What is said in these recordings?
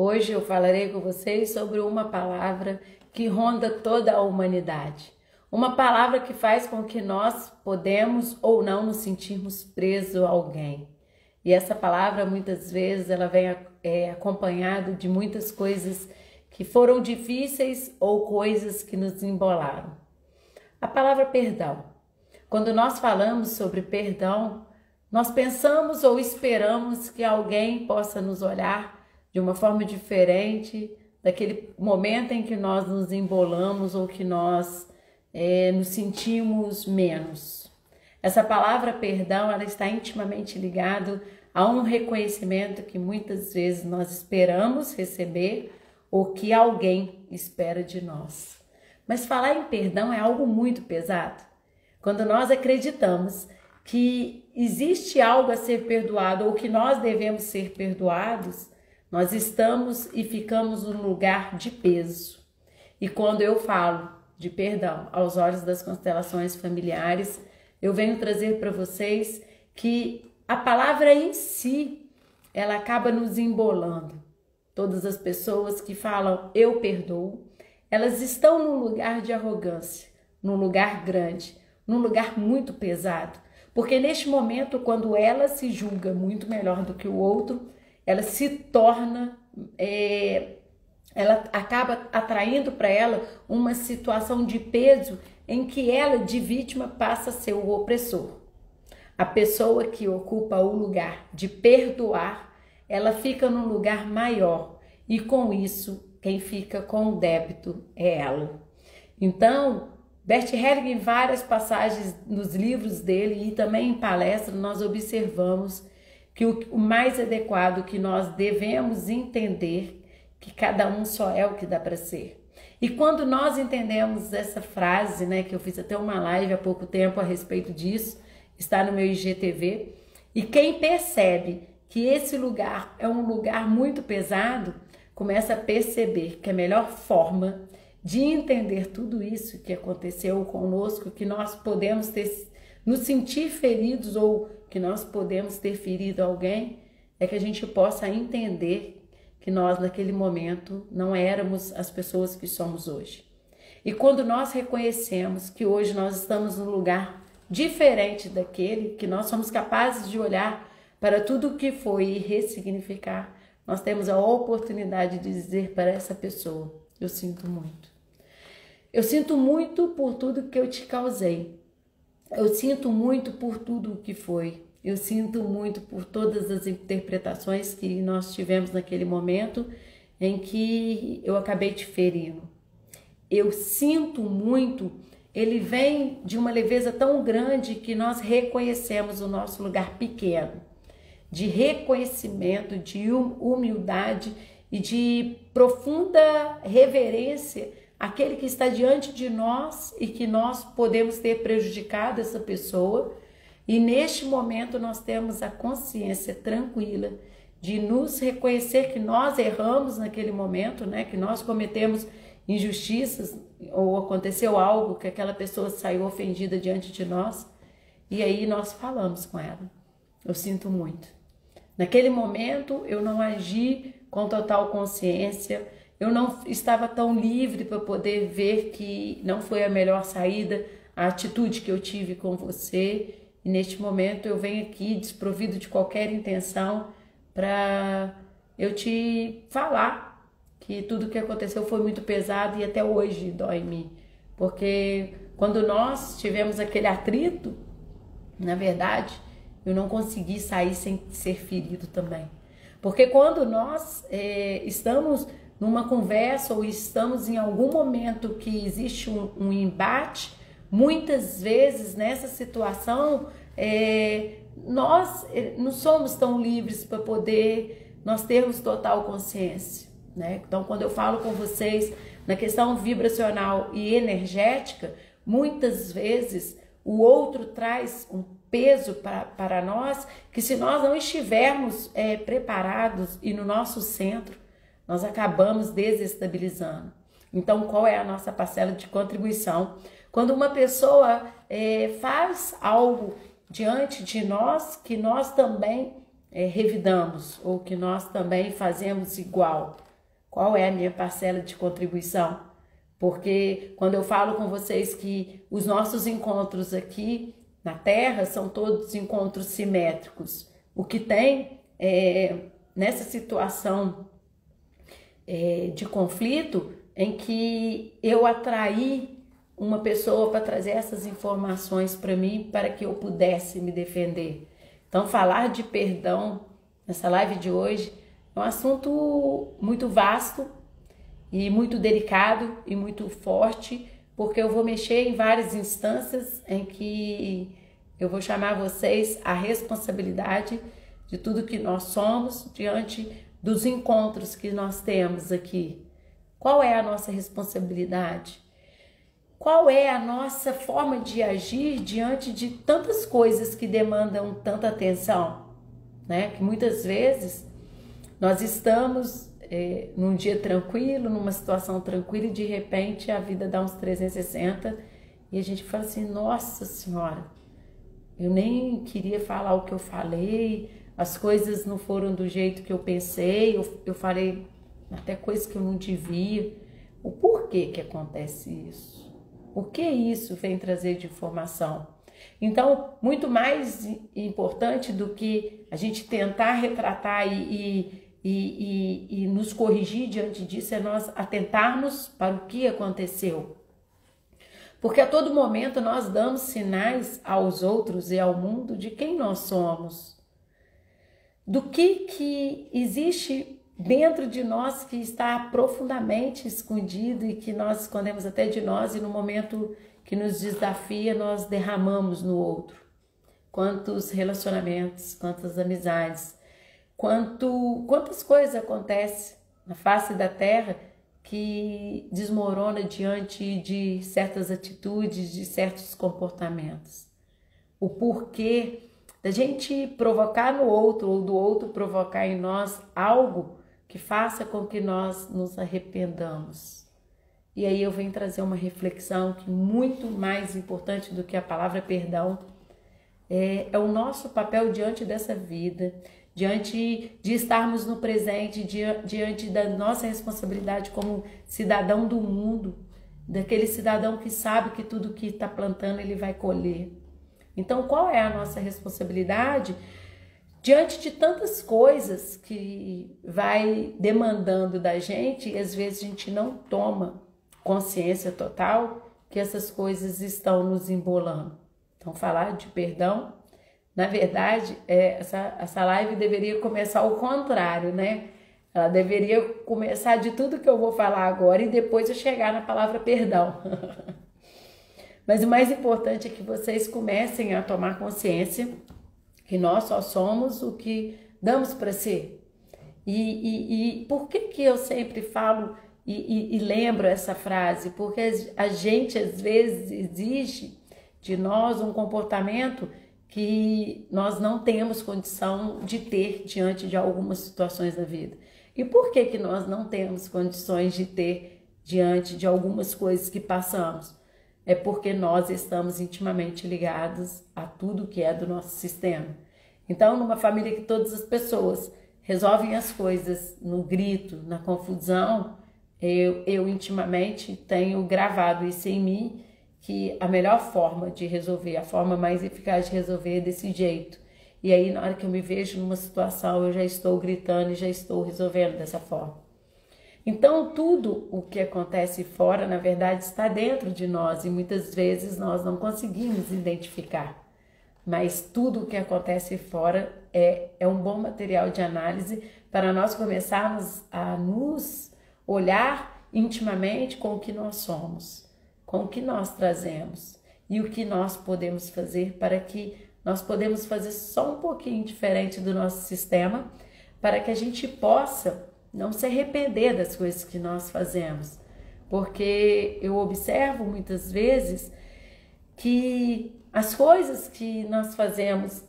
Hoje eu falarei com vocês sobre uma palavra que ronda toda a humanidade. Uma palavra que faz com que nós podemos ou não nos sentirmos presos a alguém. E essa palavra muitas vezes ela vem acompanhada de muitas coisas que foram difíceis ou coisas que nos embolaram. A palavra perdão. Quando nós falamos sobre perdão, nós pensamos ou esperamos que alguém possa nos olhar de uma forma diferente daquele momento em que nós nos embolamos ou que nós nos sentimos menos. Essa palavra perdão, ela está intimamente ligada a um reconhecimento que muitas vezes nós esperamos receber ou que alguém espera de nós. Mas falar em perdão é algo muito pesado. Quando nós acreditamos que existe algo a ser perdoado ou que nós devemos ser perdoados, nós estamos e ficamos num lugar de peso. E quando eu falo de perdão aos olhos das constelações familiares, eu venho trazer para vocês que a palavra em si, ela acaba nos embolando. Todas as pessoas que falam eu perdoo, elas estão num lugar de arrogância, num lugar grande, num lugar muito pesado. Porque neste momento, quando ela se julga muito melhor do que o outro, ela se torna, ela acaba atraindo para ela uma situação de peso em que ela, de vítima, passa a ser o opressor. A pessoa que ocupa o lugar de perdoar, ela fica num lugar maior e com isso, quem fica com o débito é ela. Então, Bert Hellinger, em várias passagens nos livros dele e também em palestras, nós observamos que o mais adequado que nós devemos entender que cada um só é o que dá para ser. E quando nós entendemos essa frase, né, que eu fiz até uma live há pouco tempo a respeito disso, está no meu IGTV, e quem percebe que esse lugar é um lugar muito pesado, começa a perceber que a melhor forma de entender tudo isso que aconteceu conosco, que nós podemos nos sentir feridos ou que nós podemos ter ferido alguém, é que a gente possa entender que nós naquele momento não éramos as pessoas que somos hoje. E quando nós reconhecemos que hoje nós estamos num lugar diferente daquele, que nós somos capazes de olhar para tudo o que foi e ressignificar, nós temos a oportunidade de dizer para essa pessoa, eu sinto muito. Eu sinto muito por tudo que eu te causei. Eu sinto muito por tudo o que foi. Eu sinto muito por todas as interpretações que nós tivemos naquele momento em que eu acabei te ferindo. Eu sinto muito, ele vem de uma leveza tão grande que nós reconhecemos o nosso lugar pequeno, de reconhecimento, de humildade e de profunda reverência àquele que está diante de nós e que nós podemos ter prejudicado essa pessoa. E neste momento nós temos a consciência tranquila de nos reconhecer que nós erramos naquele momento, né? Que nós cometemos injustiças ou aconteceu algo que aquela pessoa saiu ofendida diante de nós. E aí nós falamos com ela, eu sinto muito. Naquele momento eu não agi com total consciência, eu não estava tão livre para poder ver que não foi a melhor saída, a atitude que eu tive com você. E neste momento eu venho aqui desprovido de qualquer intenção para eu te falar que tudo que aconteceu foi muito pesado e até hoje dói em mim. Porque quando nós tivemos aquele atrito, na verdade, eu não consegui sair sem ser ferido também. Porque quando nós estamos numa conversa ou estamos em algum momento que existe um embate, muitas vezes nessa situação nós não somos tão livres para poder nós termos total consciência, né? Então quando eu falo com vocês na questão vibracional e energética, muitas vezes o outro traz um peso para nós que se nós não estivermos preparados e no nosso centro, nós acabamos desestabilizando. Então qual é a nossa parcela de contribuição? Quando uma pessoa faz algo diante de nós que nós também revidamos ou que nós também fazemos igual. Qual é a minha parcela de contribuição? Porque quando eu falo com vocês que os nossos encontros aqui na Terra são todos encontros simétricos, o que tem nessa situação de conflito em que eu atraí uma pessoa para trazer essas informações para mim, para que eu pudesse me defender. Então, falar de perdão nessa live de hoje é um assunto muito vasto e muito delicado e muito forte, porque eu vou mexer em várias instâncias em que eu vou chamar vocês à responsabilidade de tudo que nós somos diante dos encontros que nós temos aqui. Qual é a nossa responsabilidade? Qual é a nossa forma de agir diante de tantas coisas que demandam tanta atenção, né? Que muitas vezes nós estamos num dia tranquilo, numa situação tranquila e de repente a vida dá uns 360 e a gente fala assim, nossa senhora, eu nem queria falar o que eu falei, as coisas não foram do jeito que eu pensei, eu falei até coisas que eu não devia. O porquê que acontece isso? O que isso vem trazer de informação? Então, muito mais importante do que a gente tentar retratar e nos corrigir diante disso, é nós atentarmos para o que aconteceu. Porque a todo momento nós damos sinais aos outros e ao mundo de quem nós somos, do que existe dentro de nós que está profundamente escondido e que nós escondemos até de nós, e no momento que nos desafia nós derramamos no outro. Quantos relacionamentos, quantas amizades, quantas coisas acontecem na face da terra que desmorona diante de certas atitudes, de certos comportamentos. O porquê da gente provocar no outro ou do outro provocar em nós algo que faça com que nós nos arrependamos. E aí eu venho trazer uma reflexão que muito mais importante do que a palavra perdão é o nosso papel diante dessa vida, diante de estarmos no presente, diante da nossa responsabilidade como cidadão do mundo, daquele cidadão que sabe que tudo que está plantando ele vai colher. Então, qual é a nossa responsabilidade diante de tantas coisas que vai demandando da gente e às vezes a gente não toma consciência total que essas coisas estão nos embolando? Então, falar de perdão, na verdade, essa live deveria começar ao contrário, né? Ela deveria começar de tudo que eu vou falar agora e depois eu chegar na palavra perdão. Mas o mais importante é que vocês comecem a tomar consciência que nós só somos o que damos para ser. E por que eu sempre falo e lembro essa frase? Porque a gente às vezes exige de nós um comportamento que nós não temos condição de ter diante de algumas situações da vida. E por que nós não temos condições de ter diante de algumas coisas que passamos? É porque nós estamos intimamente ligados a tudo que é do nosso sistema. Então, numa família que todas as pessoas resolvem as coisas no grito, na confusão, eu intimamente tenho gravado isso em mim, que a melhor forma de resolver, a forma mais eficaz de resolver é desse jeito. E aí, na hora que eu me vejo numa situação, eu já estou gritando e já estou resolvendo dessa forma. Então, tudo o que acontece fora, na verdade, está dentro de nós e muitas vezes nós não conseguimos identificar. Mas tudo o que acontece fora é um bom material de análise para nós começarmos a nos olhar intimamente com o que nós somos, com o que nós trazemos e o que nós podemos fazer para que nós podemos fazer só um pouquinho diferente do nosso sistema, para que a gente possa não se arrepender das coisas que nós fazemos. Porque eu observo muitas vezes que as coisas que nós fazemos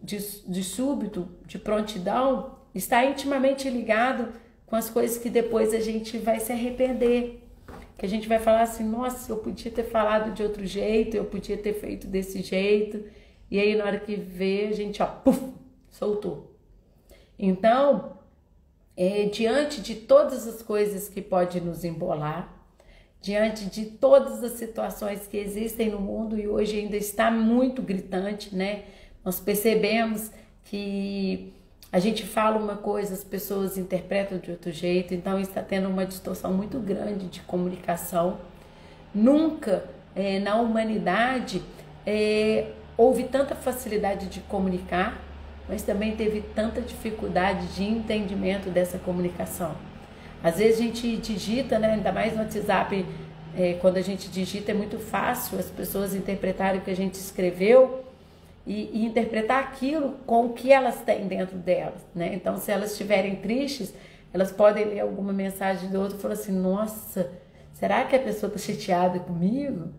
de súbito, de prontidão, está intimamente ligado com as coisas que depois a gente vai se arrepender. Que a gente vai falar assim, nossa, eu podia ter falado de outro jeito, eu podia ter feito desse jeito. E aí na hora que vê, a gente, puf, soltou. Então, diante de todas as coisas que podem nos embolar, diante de todas as situações que existem no mundo e hoje ainda está muito gritante, né? Nós percebemos que a gente fala uma coisa, as pessoas interpretam de outro jeito, então está tendo uma distorção muito grande de comunicação. Nunca na humanidade houve tanta facilidade de comunicar, mas também teve tanta dificuldade de entendimento dessa comunicação. Às vezes a gente digita, né, ainda mais no WhatsApp, quando a gente digita é muito fácil as pessoas interpretarem o que a gente escreveu e interpretar aquilo com o que elas têm dentro delas, né? Então, se elas estiverem tristes, elas podem ler alguma mensagem do outro e falar assim, nossa, será que a pessoa está chateada comigo?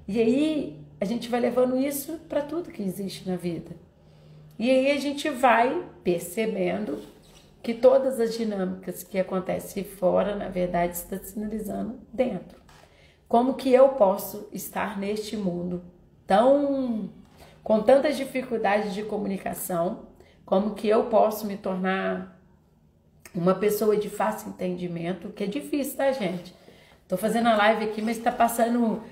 E aí a gente vai levando isso para tudo que existe na vida. E aí a gente vai percebendo que todas as dinâmicas que acontecem fora, na verdade, estão sinalizando dentro. Como que eu posso estar neste mundo com tantas dificuldades de comunicação, como que eu posso me tornar uma pessoa de fácil entendimento, que é difícil, tá, gente? Tô fazendo a live aqui, mas tá passando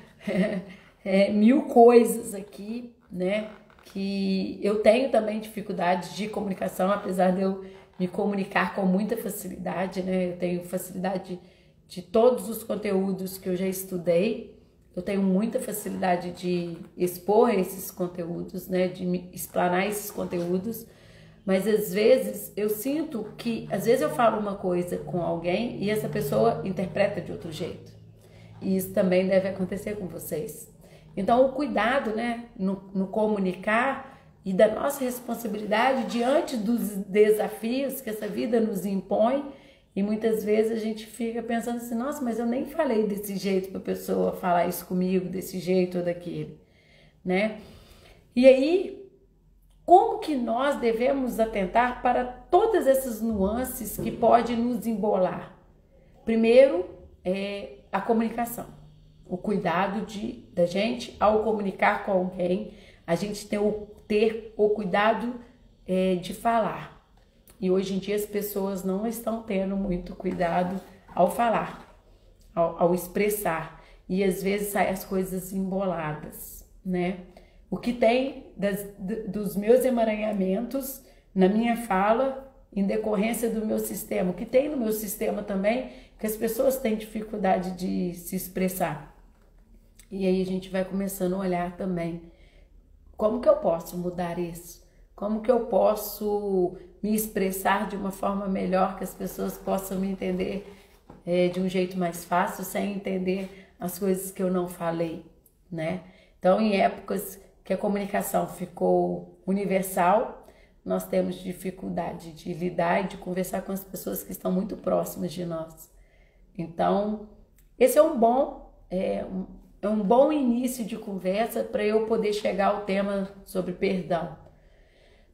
mil coisas aqui, né? Que eu tenho também dificuldades de comunicação, apesar de eu me comunicar com muita facilidade, né? Eu tenho facilidade de todos os conteúdos que eu já estudei, eu tenho muita facilidade de expor esses conteúdos, né? De me explanar esses conteúdos, mas às vezes eu sinto que, às vezes eu falo uma coisa com alguém e essa pessoa interpreta de outro jeito. E isso também deve acontecer com vocês. Então, o cuidado, né, no comunicar e da nossa responsabilidade diante dos desafios que essa vida nos impõe. E muitas vezes a gente fica pensando assim, nossa, mas eu nem falei desse jeito para a pessoa falar isso comigo, desse jeito ou daquele, né? E aí, como que nós devemos atentar para todas essas nuances que podem nos embolar? Primeiro, a comunicação. O cuidado da gente ao comunicar com alguém, a gente ter o cuidado de falar. E hoje em dia as pessoas não estão tendo muito cuidado ao falar, ao expressar. E às vezes saem as coisas emboladas, né? O que tem dos meus emaranhamentos na minha fala, em decorrência do meu sistema, o que tem no meu sistema também, que as pessoas têm dificuldade de se expressar. E aí a gente vai começando a olhar também, como que eu posso mudar isso? Como que eu posso me expressar de uma forma melhor, que as pessoas possam me entender de um jeito mais fácil, sem entender as coisas que eu não falei, né? Então, em épocas que a comunicação ficou universal, nós temos dificuldade de lidar e de conversar com as pessoas que estão muito próximas de nós. Então, esse é um bom início de conversa para eu poder chegar ao tema sobre perdão.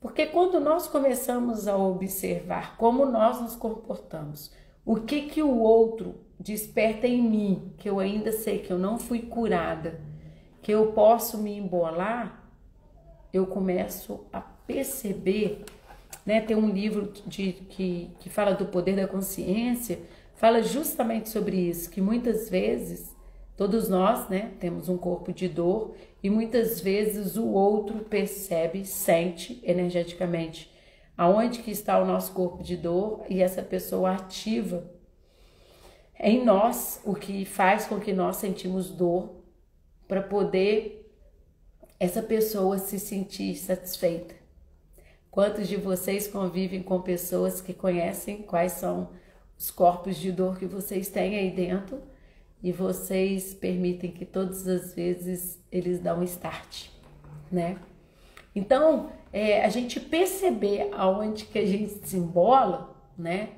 Porque quando nós começamos a observar como nós nos comportamos, o que o outro desperta em mim, que eu ainda sei que eu não fui curada, que eu posso me embolar, eu começo a perceber, né? Tem um livro que fala do poder da consciência, fala justamente sobre isso, que muitas vezes todos nós, né, temos um corpo de dor e muitas vezes o outro percebe, sente energeticamente aonde que está o nosso corpo de dor e essa pessoa ativa em nós o que faz com que nós sentimos dor para poder essa pessoa se sentir satisfeita. Quantos de vocês convivem com pessoas que conhecem quais são os corpos de dor que vocês têm aí dentro? E vocês permitem que todas as vezes eles dão um start, né? Então, a gente perceber aonde que a gente se embola, né?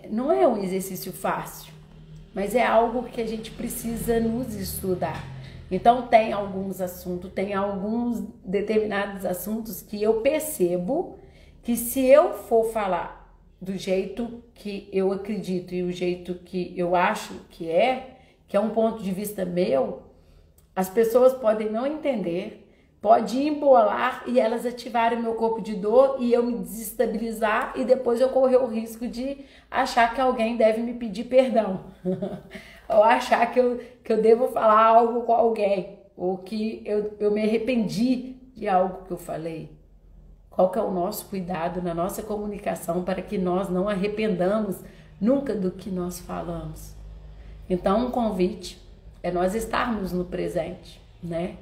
Não é um exercício fácil, mas é algo que a gente precisa nos estudar. Então, tem alguns determinados assuntos que eu percebo que se eu for falar do jeito que eu acredito e o jeito que eu acho que é um ponto de vista meu, as pessoas podem não entender, pode embolar e elas ativarem meu corpo de dor e eu me desestabilizar e depois eu correr o risco de achar que alguém deve me pedir perdão. Ou achar que eu devo falar algo com alguém, ou que eu me arrependi de algo que eu falei. Qual que é o nosso cuidado na nossa comunicação para que nós não arrependamos nunca do que nós falamos? Então, um convite é nós estarmos no presente, né?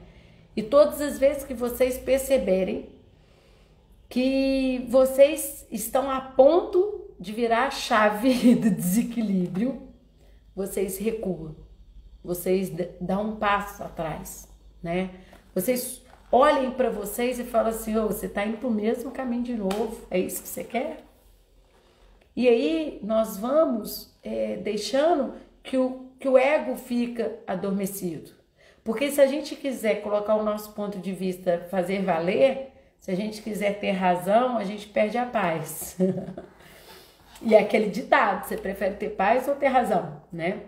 E todas as vezes que vocês perceberem que vocês estão a ponto de virar a chave do desequilíbrio, vocês recuam, vocês dão um passo atrás, né? Vocês olhem para vocês e falam assim, oh, você está indo para o mesmo caminho de novo, é isso que você quer? E aí nós vamos deixando que o ego fica adormecido. Porque se a gente quiser colocar o nosso ponto de vista, fazer valer, se a gente quiser ter razão, a gente perde a paz. E é aquele ditado, você prefere ter paz ou ter razão, né?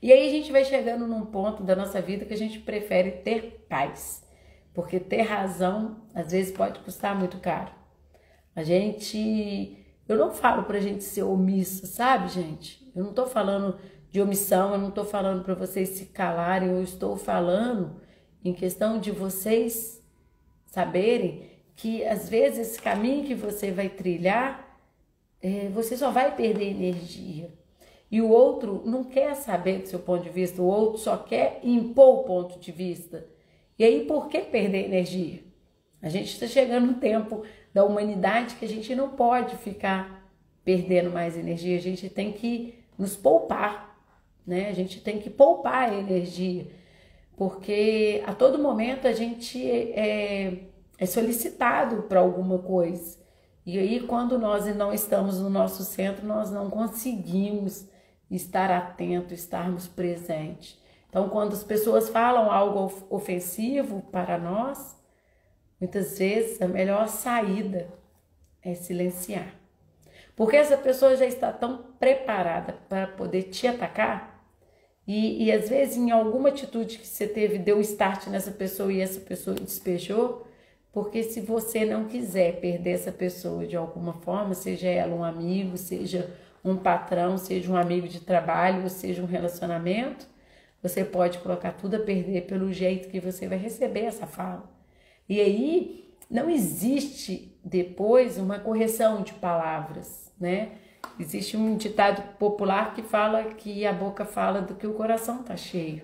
E aí a gente vai chegando num ponto da nossa vida que a gente prefere ter paz. Porque ter razão, às vezes, pode custar muito caro. Eu não falo pra gente ser omisso, sabe, gente? Eu não tô falando de omissão, eu não tô falando pra vocês se calarem, eu estou falando em questão de vocês saberem que, às vezes, esse caminho que você vai trilhar, você só vai perder energia. E o outro não quer saber do seu ponto de vista, o outro só quer impor o ponto de vista. E aí, por que perder energia? A gente está chegando no tempo da humanidade que a gente não pode ficar perdendo mais energia, a gente tem que nos poupar, né? A gente tem que poupar a energia, porque a todo momento a gente é solicitado para alguma coisa. E aí, quando nós não estamos no nosso centro, nós não conseguimos estar atento, estarmos presentes. Então, quando as pessoas falam algo ofensivo para nós, muitas vezes a melhor saída é silenciar. Porque essa pessoa já está tão preparada para poder te atacar e às vezes em alguma atitude que você teve, deu start nessa pessoa e essa pessoa despejou, porque se você não quiser perder essa pessoa de alguma forma, seja ela um amigo, seja um patrão, seja um amigo de trabalho, ou seja um relacionamento, você pode colocar tudo a perder pelo jeito que você vai receber essa fala. E aí não existe depois uma correção de palavras, né? Existe um ditado popular que fala que a boca fala do que o coração tá cheio.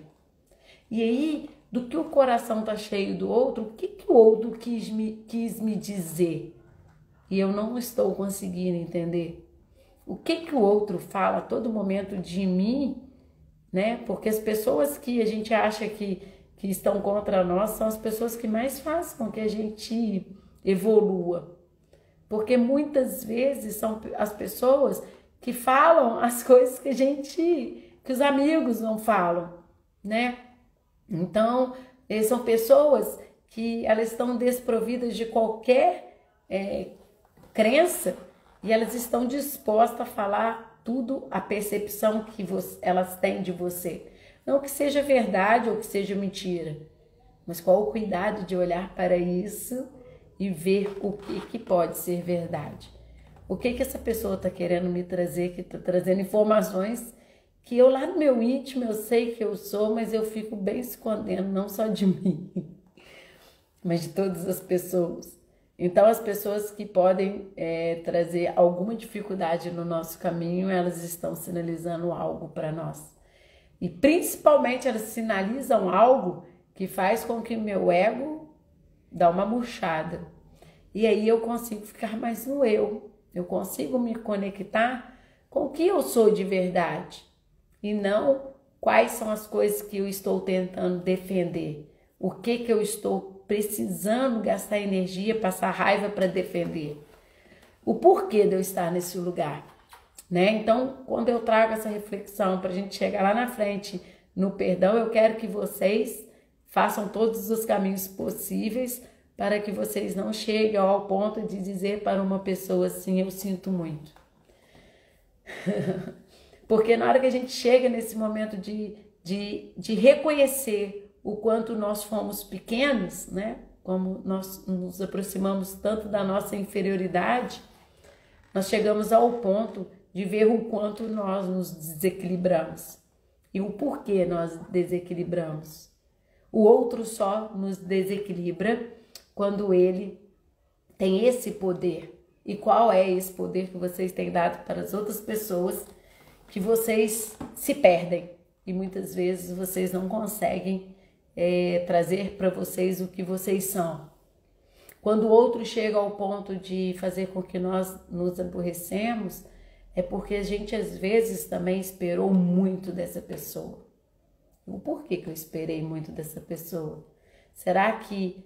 E aí, do que o coração tá cheio do outro, o que o outro quis me dizer? E eu não estou conseguindo entender. O que o outro fala a todo momento de mim, né? Porque as pessoas que a gente acha que estão contra nós são as pessoas que mais fazem com que a gente evolua. Porque muitas vezes são as pessoas que falam as coisas que os amigos não falam, né? Então, são pessoas que elas estão desprovidas de qualquer crença e elas estão dispostas a falar tudo, a percepção que elas têm de você. Não que seja verdade ou que seja mentira, mas qual o cuidado de olhar para isso e ver o que pode ser verdade. O que essa pessoa está querendo me trazer, que está trazendo informações que eu lá no meu íntimo eu sei que eu sou, mas eu fico bem escondendo, não só de mim, mas de todas as pessoas. Então as pessoas que podem trazer alguma dificuldade no nosso caminho, elas estão sinalizando algo para nós. E principalmente elas sinalizam algo que faz com que meu ego dá uma murchada. E aí eu consigo ficar mais no eu. Eu consigo me conectar com o que eu sou de verdade. E não quais são as coisas que eu estou tentando defender. O que eu estou precisando gastar energia, passar raiva para defender. O porquê de eu estar nesse lugar. Né? Então, quando eu trago essa reflexão para a gente chegar lá na frente no perdão, eu quero que vocês façam todos os caminhos possíveis para que vocês não cheguem ao ponto de dizer para uma pessoa assim, eu sinto muito. Porque na hora que a gente chega nesse momento de reconhecer o quanto nós fomos pequenos, né? como nós nos aproximamos tanto da nossa inferioridade, nós chegamos ao ponto de ver o quanto nós nos desequilibramos e o porquê nós desequilibramos. O outro só nos desequilibra quando ele tem esse poder. E qual é esse poder que vocês têm dado para as outras pessoas que vocês se perdem? E muitas vezes vocês não conseguem trazer para vocês o que vocês são. Quando o outro chega ao ponto de fazer com que nós nos aborrecemos, é porque a gente às vezes também esperou muito dessa pessoa. O porquê que eu esperei muito dessa pessoa? Será que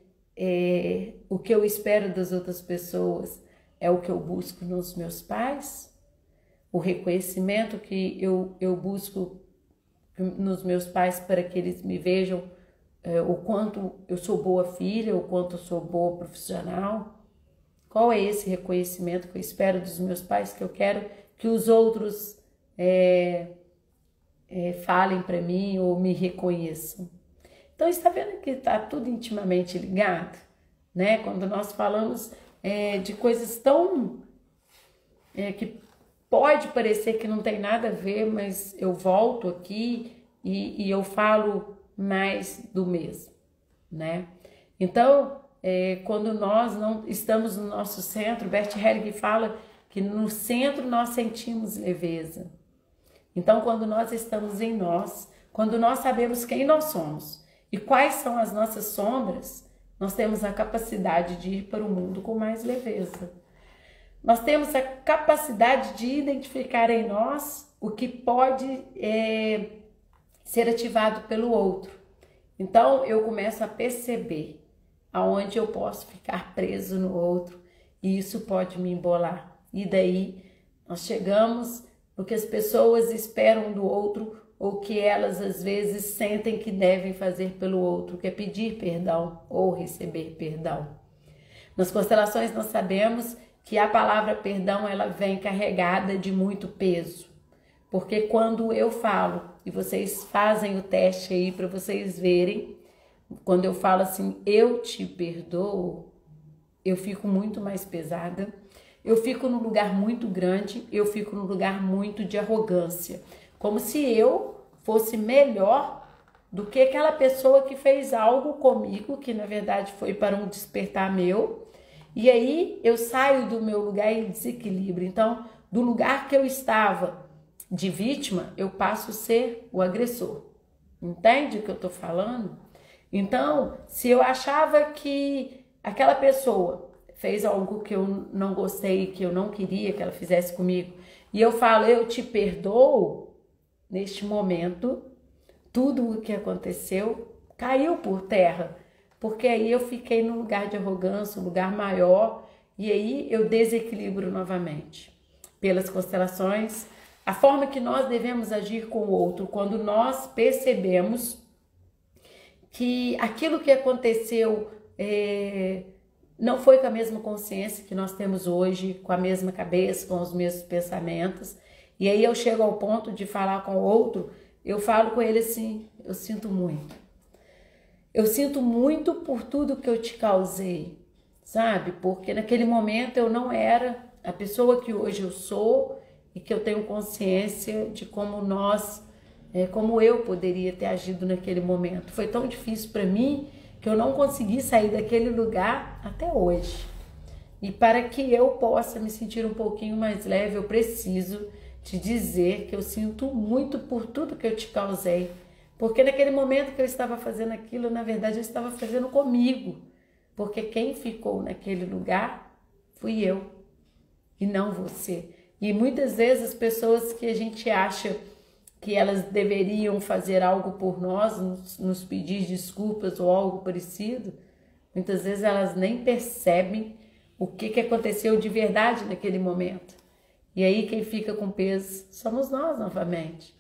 o que eu espero das outras pessoas é o que eu busco nos meus pais? O reconhecimento que eu busco nos meus pais para que eles me vejam o quanto eu sou boa filha, o quanto eu sou boa profissional? Qual é esse reconhecimento que eu espero dos meus pais, que eu quero que os outros falem para mim ou me reconheçam? Então, está vendo que está tudo intimamente ligado, né? Quando nós falamos de coisas tão que pode parecer que não tem nada a ver, mas eu volto aqui e eu falo mais do mesmo, né? Então, quando nós não estamos no nosso centro, Bert Hellinger fala que no centro nós sentimos leveza. Então, quando nós estamos em nós, quando nós sabemos quem nós somos e quais são as nossas sombras, nós temos a capacidade de ir para o mundo com mais leveza. Nós temos a capacidade de identificar em nós o que pode ser ativado pelo outro. Então, eu começo a perceber aonde eu posso ficar preso no outro e isso pode me embolar. E daí, nós chegamos no que as pessoas esperam do outro ou que elas às vezes sentem que devem fazer pelo outro, que é pedir perdão ou receber perdão. Nas constelações nós sabemos que a palavra perdão ela vem carregada de muito peso, porque quando eu falo, e vocês fazem o teste aí para vocês verem, quando eu falo assim, eu te perdoo, eu fico muito mais pesada, eu fico num lugar muito grande, eu fico num lugar muito de arrogância, como se eu fosse melhor do que aquela pessoa que fez algo comigo, que na verdade foi para um despertar meu, e aí eu saio do meu lugar em desequilíbrio. Então, do lugar que eu estava de vítima, eu passo a ser o agressor. Entende o que eu estou falando? Então, se eu achava que aquela pessoa fez algo que eu não gostei, que eu não queria que ela fizesse comigo, e eu falo, eu te perdoo, neste momento, tudo o que aconteceu caiu por terra, porque aí eu fiquei num lugar de arrogância, um lugar maior, e aí eu desequilibro novamente. Pelas constelações, a forma que nós devemos agir com o outro, quando nós percebemos que aquilo que aconteceu não foi com a mesma consciência que nós temos hoje, com a mesma cabeça, com os mesmos pensamentos, e aí eu chego ao ponto de falar com o outro, eu falo com ele assim, eu sinto muito. Eu sinto muito por tudo que eu te causei, sabe? Porque naquele momento eu não era a pessoa que hoje eu sou e que eu tenho consciência de como como eu poderia ter agido naquele momento. Foi tão difícil para mim que eu não consegui sair daquele lugar até hoje. E para que eu possa me sentir um pouquinho mais leve, eu preciso te dizer que eu sinto muito por tudo que eu te causei. Porque naquele momento que eu estava fazendo aquilo, na verdade eu estava fazendo comigo. Porque quem ficou naquele lugar fui eu e não você. E muitas vezes as pessoas que a gente acha que elas deveriam fazer algo por nós, nos pedir desculpas ou algo parecido, muitas vezes elas nem percebem o que aconteceu de verdade naquele momento. E aí quem fica com peso somos nós novamente.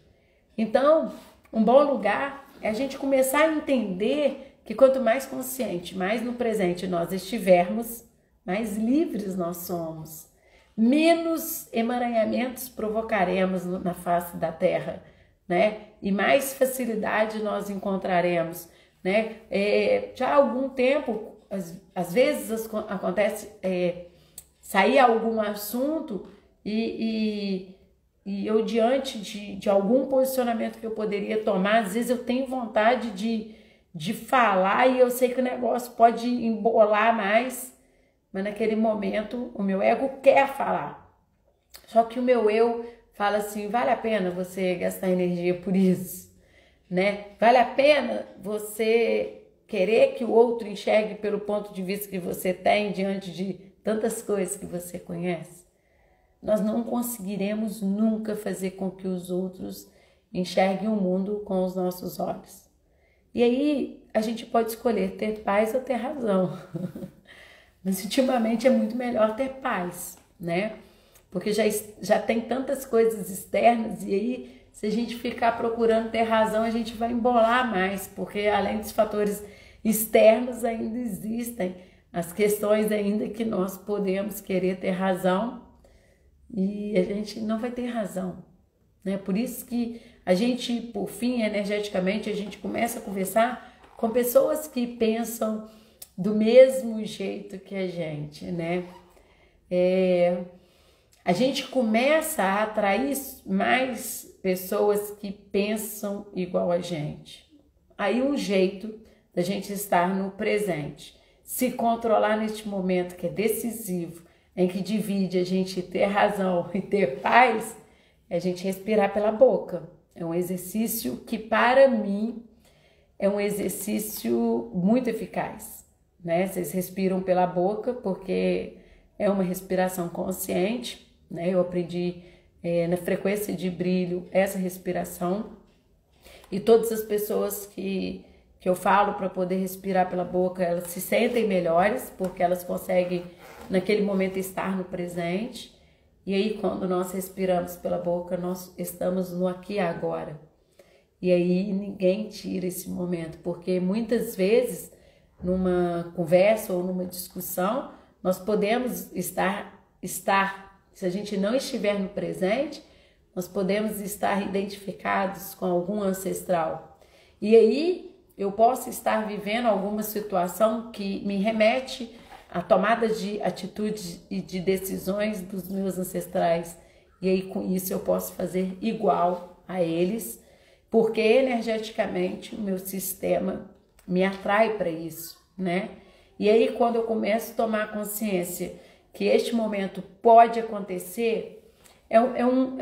Então, um bom lugar é a gente começar a entender que quanto mais consciente, mais no presente nós estivermos, mais livres nós somos. Menos emaranhamentos provocaremos na face da terra, né? E mais facilidade nós encontraremos, né? Já há algum tempo, às vezes acontece sair algum assunto e eu, diante de algum posicionamento que eu poderia tomar, às vezes eu tenho vontade de falar e eu sei que o negócio pode embolar mais, mas naquele momento o meu ego quer falar. Só que o meu eu fala assim, vale a pena você gastar energia por isso, né? Vale a pena você querer que o outro enxergue pelo ponto de vista que você tem diante de tantas coisas que você conhece? Nós não conseguiremos nunca fazer com que os outros enxerguem o mundo com os nossos olhos. E aí a gente pode escolher ter paz ou ter razão. Mas ultimamente é muito melhor ter paz, né? Porque já tem tantas coisas externas e aí se a gente ficar procurando ter razão, a gente vai embolar mais, porque além dos fatores externos ainda existem as questões ainda que nós podemos querer ter razão e a gente não vai ter razão, né? Por isso que a gente, por fim, energeticamente, a gente começa a conversar com pessoas que pensam do mesmo jeito que a gente, né? A gente começa a atrair mais pessoas que pensam igual a gente. Aí um jeito da gente estar no presente, se controlar neste momento que é decisivo, em que divide a gente ter razão e ter paz, é a gente respirar pela boca. É um exercício que, para mim, é um exercício muito eficaz, né? Vocês respiram pela boca porque é uma respiração consciente, né? Eu aprendi na frequência de brilho essa respiração e todas as pessoas que eu falo para poder respirar pela boca, elas se sentem melhores porque elas conseguem naquele momento estar no presente. E aí quando nós respiramos pela boca, nós estamos no aqui e agora. E aí ninguém tira esse momento, porque muitas vezes numa conversa ou numa discussão, nós podemos estar, se a gente não estiver no presente, nós podemos estar identificados com algum ancestral. E aí eu posso estar vivendo alguma situação que me remete à tomada de atitudes e de decisões dos meus ancestrais. E aí com isso eu posso fazer igual a eles, porque energeticamente o meu sistema me atrai para isso, né? E aí quando eu começo a tomar consciência que este momento pode acontecer, é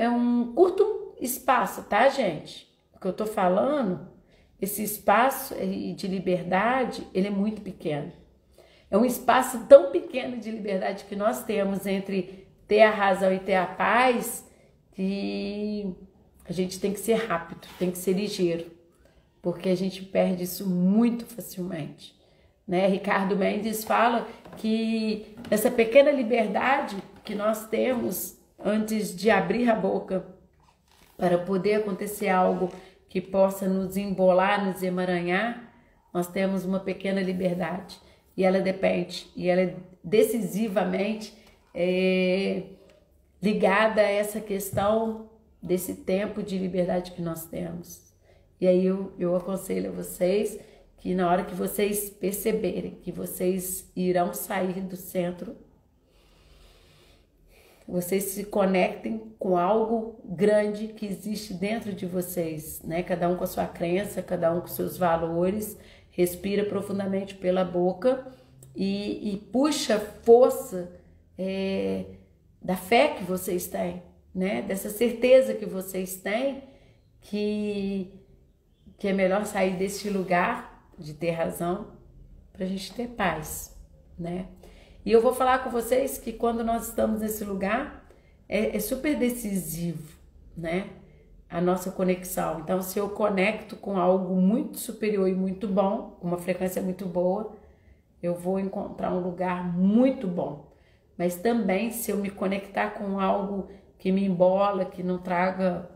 um curto espaço, tá, gente? O que eu tô falando, esse espaço de liberdade, ele é muito pequeno. É um espaço tão pequeno de liberdade que nós temos entre ter a razão e ter a paz, que a gente tem que ser rápido, tem que ser ligeiro, porque a gente perde isso muito facilmente, né? Ricardo Mendes fala que essa pequena liberdade que nós temos antes de abrir a boca para poder acontecer algo que possa nos embolar, nos emaranhar, nós temos uma pequena liberdade e ela depende, e ela é decisivamente ligada a essa questão desse tempo de liberdade que nós temos. E aí eu aconselho a vocês que na hora que vocês perceberem que vocês irão sair do centro, vocês se conectem com algo grande que existe dentro de vocês, né? Cada um com a sua crença, cada um com seus valores. Respira profundamente pela boca e puxa força da fé que vocês têm, né? Dessa certeza que vocês têm que é melhor sair deste lugar de ter razão para a gente ter paz, né? E eu vou falar com vocês que quando nós estamos nesse lugar é super decisivo, né? A nossa conexão. Então, se eu conecto com algo muito superior e muito bom, uma frequência muito boa, eu vou encontrar um lugar muito bom. Mas também, se eu me conectar com algo que me embola, que não traga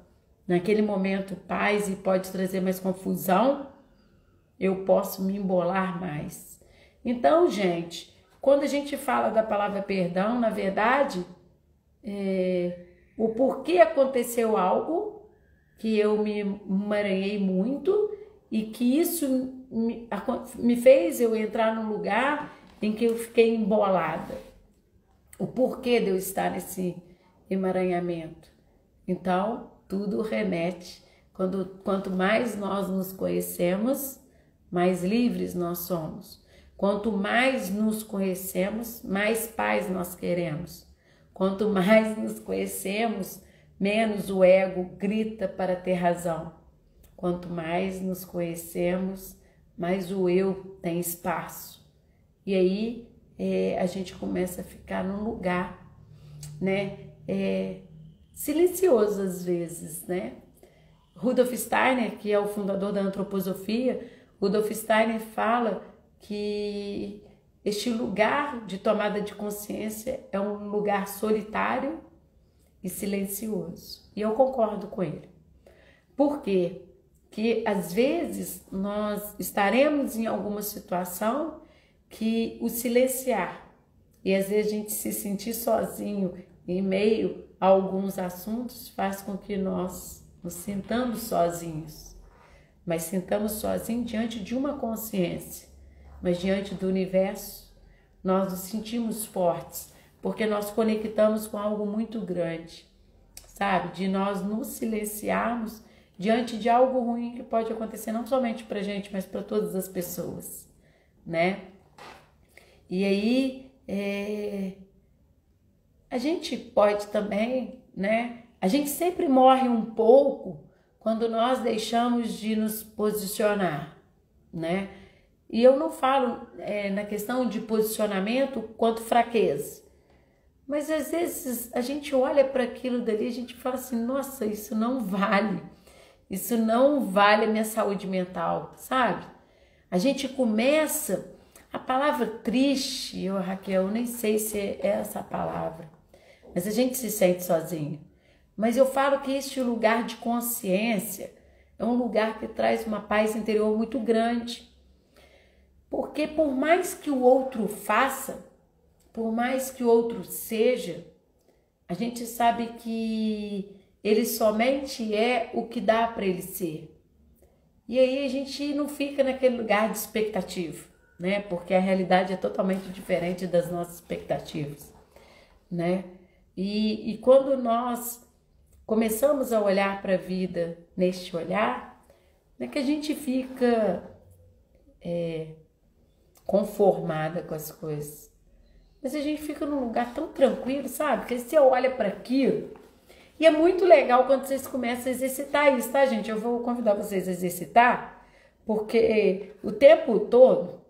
naquele momento paz e pode trazer mais confusão, eu posso me embolar mais. Então, gente, quando a gente fala da palavra perdão, na verdade, o porquê aconteceu algo que eu me emaranhei muito e que isso me fez eu entrar num lugar em que eu fiquei embolada. O porquê de eu estar nesse emaranhamento. Então, tudo remete. Quanto mais nós nos conhecemos, mais livres nós somos. Quanto mais nos conhecemos, mais paz nós queremos. Quanto mais nos conhecemos, menos o ego grita para ter razão. Quanto mais nos conhecemos, mais o eu tem espaço. E aí a gente começa a ficar num lugar, né, silencioso às vezes, né? Rudolf Steiner, que é o fundador da antroposofia, Rudolf Steiner fala que este lugar de tomada de consciência é um lugar solitário e silencioso. E eu concordo com ele. Por quê? Que às vezes nós estaremos em alguma situação que o silenciar, e às vezes a gente se sentir sozinho em meio a alguns assuntos faz com que nós nos sintamos sozinhos, mas sintamos sozinhos diante de uma consciência, mas diante do universo nós nos sentimos fortes, porque nós conectamos com algo muito grande, sabe? De nós nos silenciarmos diante de algo ruim que pode acontecer não somente pra gente, mas para todas as pessoas, né? E aí, a gente pode também, né? A gente sempre morre um pouco quando nós deixamos de nos posicionar, né? E eu não falo na questão de posicionamento quanto fraqueza, mas às vezes a gente olha para aquilo dali e a gente fala assim, nossa, isso não vale a minha saúde mental, sabe? A gente começa, a palavra triste, Raquel, eu nem sei se é essa a palavra, mas a gente se sente sozinho. Mas eu falo que este lugar de consciência é um lugar que traz uma paz interior muito grande. Porque por mais que o outro faça, por mais que o outro seja, a gente sabe que ele somente é o que dá para ele ser. E aí a gente não fica naquele lugar de expectativa, né? Porque a realidade é totalmente diferente das nossas expectativas, né? E quando nós começamos a olhar para a vida neste olhar, não é que a gente fica conformada com as coisas, mas a gente fica num lugar tão tranquilo, sabe? Que você olha para aquilo e é muito legal quando vocês começam a exercitar isso, tá, gente? Eu vou convidar vocês a exercitar, porque o tempo todo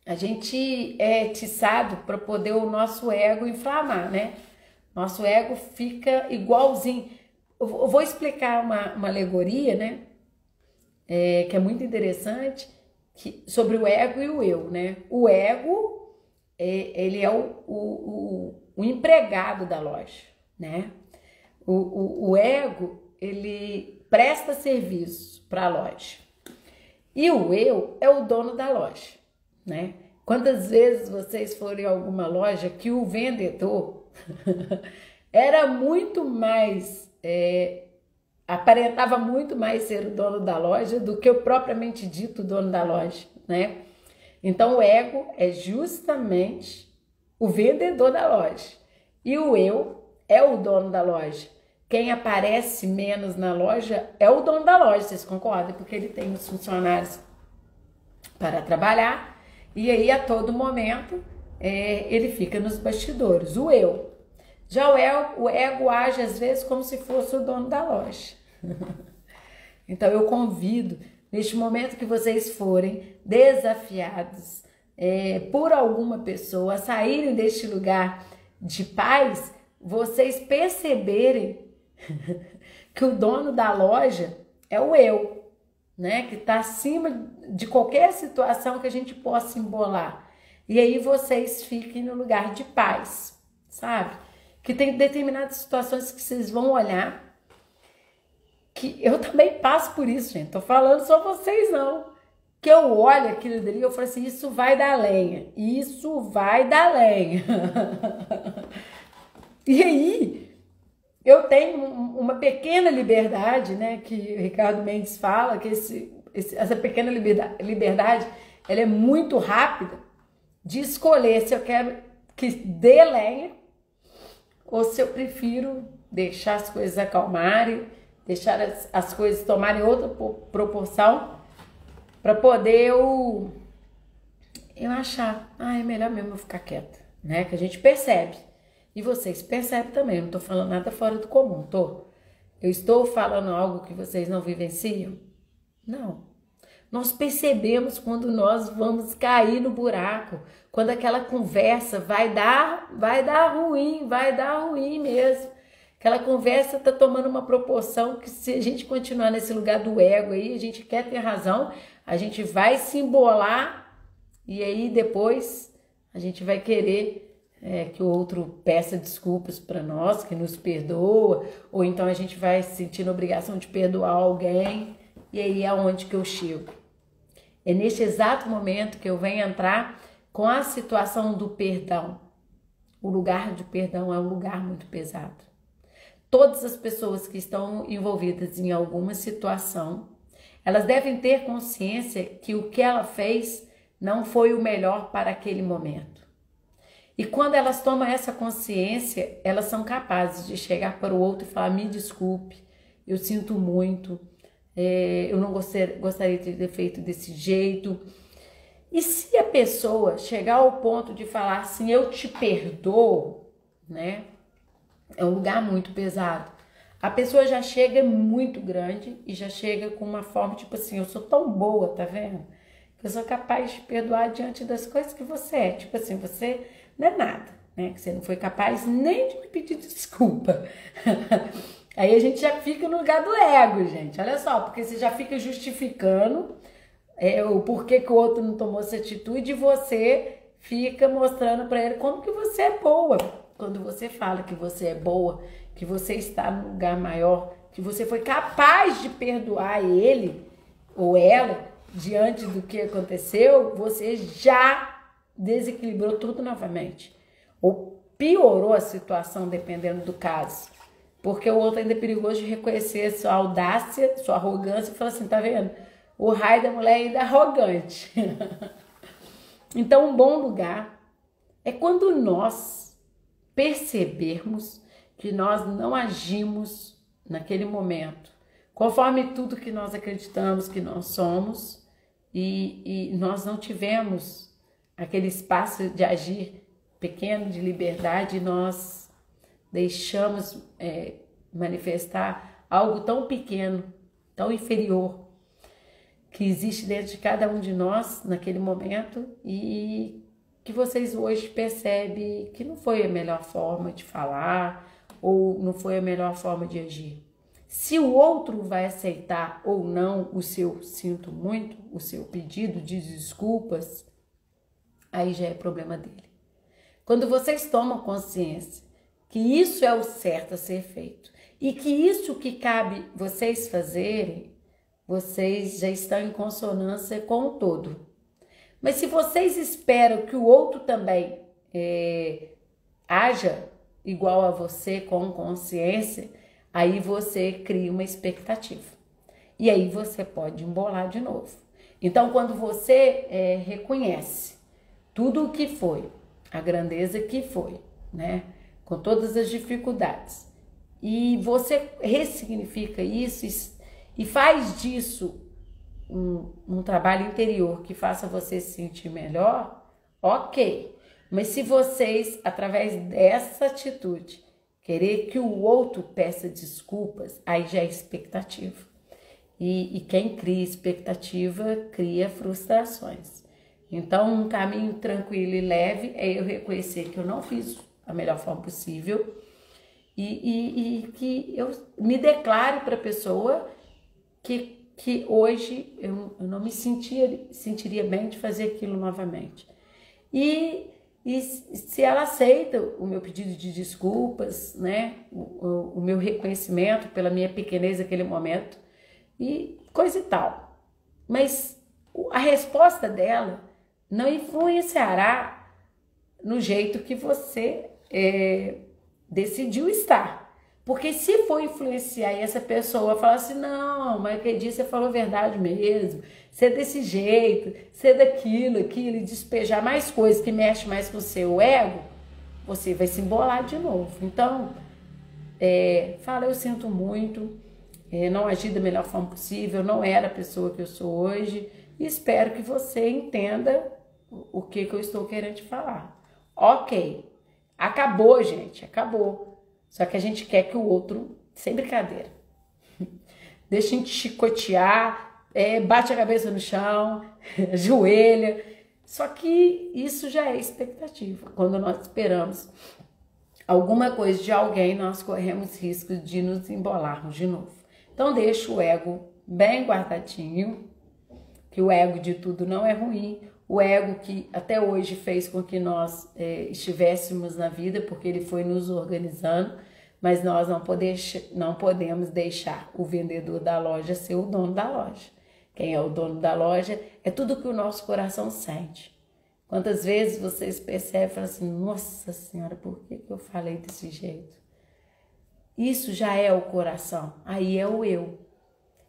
a gente é atiçado para poder o nosso ego inflamar, né? Nosso ego fica igualzinho. Eu vou explicar uma alegoria, né? Que é muito interessante, sobre o ego e o eu, né? O ego, ele é o empregado da loja, né? O ego, ele presta serviço para a loja. E o eu é o dono da loja, né? Quantas vezes vocês foram em alguma loja que o vendedor era muito mais, aparentava muito mais ser o dono da loja do que o propriamente dito dono da loja, né? Então o ego é justamente o vendedor da loja e o eu é o dono da loja. Quem aparece menos na loja é o dono da loja, vocês concordam? Porque ele tem os funcionários para trabalhar e aí a todo momento ele fica nos bastidores, o eu. Já o ego age às vezes como se fosse o dono da loja. Então eu convido, neste momento que vocês forem desafiados por alguma pessoa a saírem deste lugar de paz, vocês perceberem que o dono da loja é o eu, né? Que está acima de qualquer situação que a gente possa embolar. E aí vocês fiquem no lugar de paz, sabe? Que tem determinadas situações que vocês vão olhar, que eu também passo por isso, gente. Tô falando só vocês não. Que eu olho aquilo dali e eu falo assim, isso vai dar lenha. Isso vai dar lenha. E aí, eu tenho uma pequena liberdade, né? Que o Ricardo Mendes fala, que essa pequena liberdade, ela é muito rápida, de escolher se eu quero que dê lenha ou se eu prefiro deixar as coisas acalmarem, deixar as coisas tomarem outra proporção para poder eu achar, é melhor mesmo eu ficar quieta, né? Que a gente percebe. E vocês percebem também, eu não tô falando nada fora do comum, tô? Eu estou falando algo que vocês não vivenciam? Não. Nós percebemos quando nós vamos cair no buraco, quando aquela conversa vai dar ruim mesmo. Aquela conversa tá tomando uma proporção que se a gente continuar nesse lugar do ego aí, a gente quer ter razão, a gente vai se embolar e aí depois a gente vai querer que o outro peça desculpas para nós, que nos perdoa, ou então a gente vai se sentir na obrigação de perdoar alguém, e aí é onde que eu chego. É neste exato momento que eu venho entrar com a situação do perdão. O lugar de perdão é um lugar muito pesado. Todas as pessoas que estão envolvidas em alguma situação, elas devem ter consciência que o que ela fez não foi o melhor para aquele momento. E quando elas tomam essa consciência, elas são capazes de chegar para o outro e falar, me desculpe, eu sinto muito, eu não gostaria de ter feito desse jeito. E se a pessoa chegar ao ponto de falar assim, eu te perdoo, né? É um lugar muito pesado. A pessoa já chega muito grande e já chega com uma forma tipo assim, eu sou tão boa, tá vendo? Eu sou capaz de perdoar diante das coisas que você é. Tipo assim, você não é nada, né? Que você não foi capaz nem de me pedir desculpa. Aí a gente já fica no lugar do ego, gente. Olha só, porque você já fica justificando o porquê que o outro não tomou essa atitude e você fica mostrando para ele como que você é boa. Quando você fala que você é boa, que você está num lugar maior, que você foi capaz de perdoar ele ou ela diante do que aconteceu, você já desequilibrou tudo novamente. Ou piorou a situação, dependendo do caso. Porque o outro ainda é perigoso de reconhecer sua audácia, sua arrogância e falar assim, tá vendo? O raio da mulher ainda é arrogante. Então, um bom lugar é quando nós percebermos que nós não agimos naquele momento conforme tudo que nós acreditamos que nós somos e nós não tivemos aquele espaço de agir pequeno, de liberdade, nós deixamos manifestar algo tão pequeno, tão inferior, que existe dentro de cada um de nós naquele momento e que vocês hoje percebem que não foi a melhor forma de falar ou não foi a melhor forma de agir. Se o outro vai aceitar ou não o seu sinto muito, o seu pedido de desculpas, aí já é problema dele. Quando vocês tomam consciência que isso é o certo a ser feito e que isso que cabe vocês fazerem, vocês já estão em consonância com o todo. Mas se vocês esperam que o outro também haja igual a você, com consciência, aí você cria uma expectativa. E aí você pode embolar de novo. Então, quando você reconhece tudo o que foi, a grandeza que foi, né? Com todas as dificuldades, e você ressignifica isso e faz disso um trabalho interior que faça você se sentir melhor, ok. Mas se vocês, através dessa atitude, querer que o outro peça desculpas, aí já é expectativa. E quem cria expectativa, cria frustrações. Então, um caminho tranquilo e leve é eu reconhecer que eu não fiz a melhor forma possível e que eu me declare para a pessoa que hoje eu não me sentiria bem de fazer aquilo novamente. E se ela aceita o meu pedido de desculpas, né, o meu reconhecimento pela minha pequenez naquele momento e coisa e tal. Mas a resposta dela não influenciará no jeito que você decidiu estar. Porque se for influenciar e essa pessoa falar assim, não, mas aquele dia você falou a verdade mesmo, você é desse jeito, você é daquilo, aquilo, e despejar mais coisas que mexem mais com o seu ego, você vai se embolar de novo. Então, fala, eu sinto muito, não agi da melhor forma possível, não era a pessoa que eu sou hoje, e espero que você entenda o que eu estou querendo te falar. Ok, acabou, gente, acabou. Só que a gente quer que o outro, sem brincadeira, deixa a gente chicotear, bate a cabeça no chão, ajoelha. Só que isso já é expectativa. Quando nós esperamos alguma coisa de alguém, nós corremos risco de nos embolarmos de novo. Então deixa o ego bem guardadinho, que o ego de tudo não é ruim. O ego que até hoje fez com que nós estivéssemos na vida, porque ele foi nos organizando, mas nós não podemos deixar o vendedor da loja ser o dono da loja. Quem é o dono da loja é tudo que o nosso coração sente. Quantas vezes vocês percebem e falam assim, nossa senhora, por que eu falei desse jeito? Isso já é o coração, aí é o eu.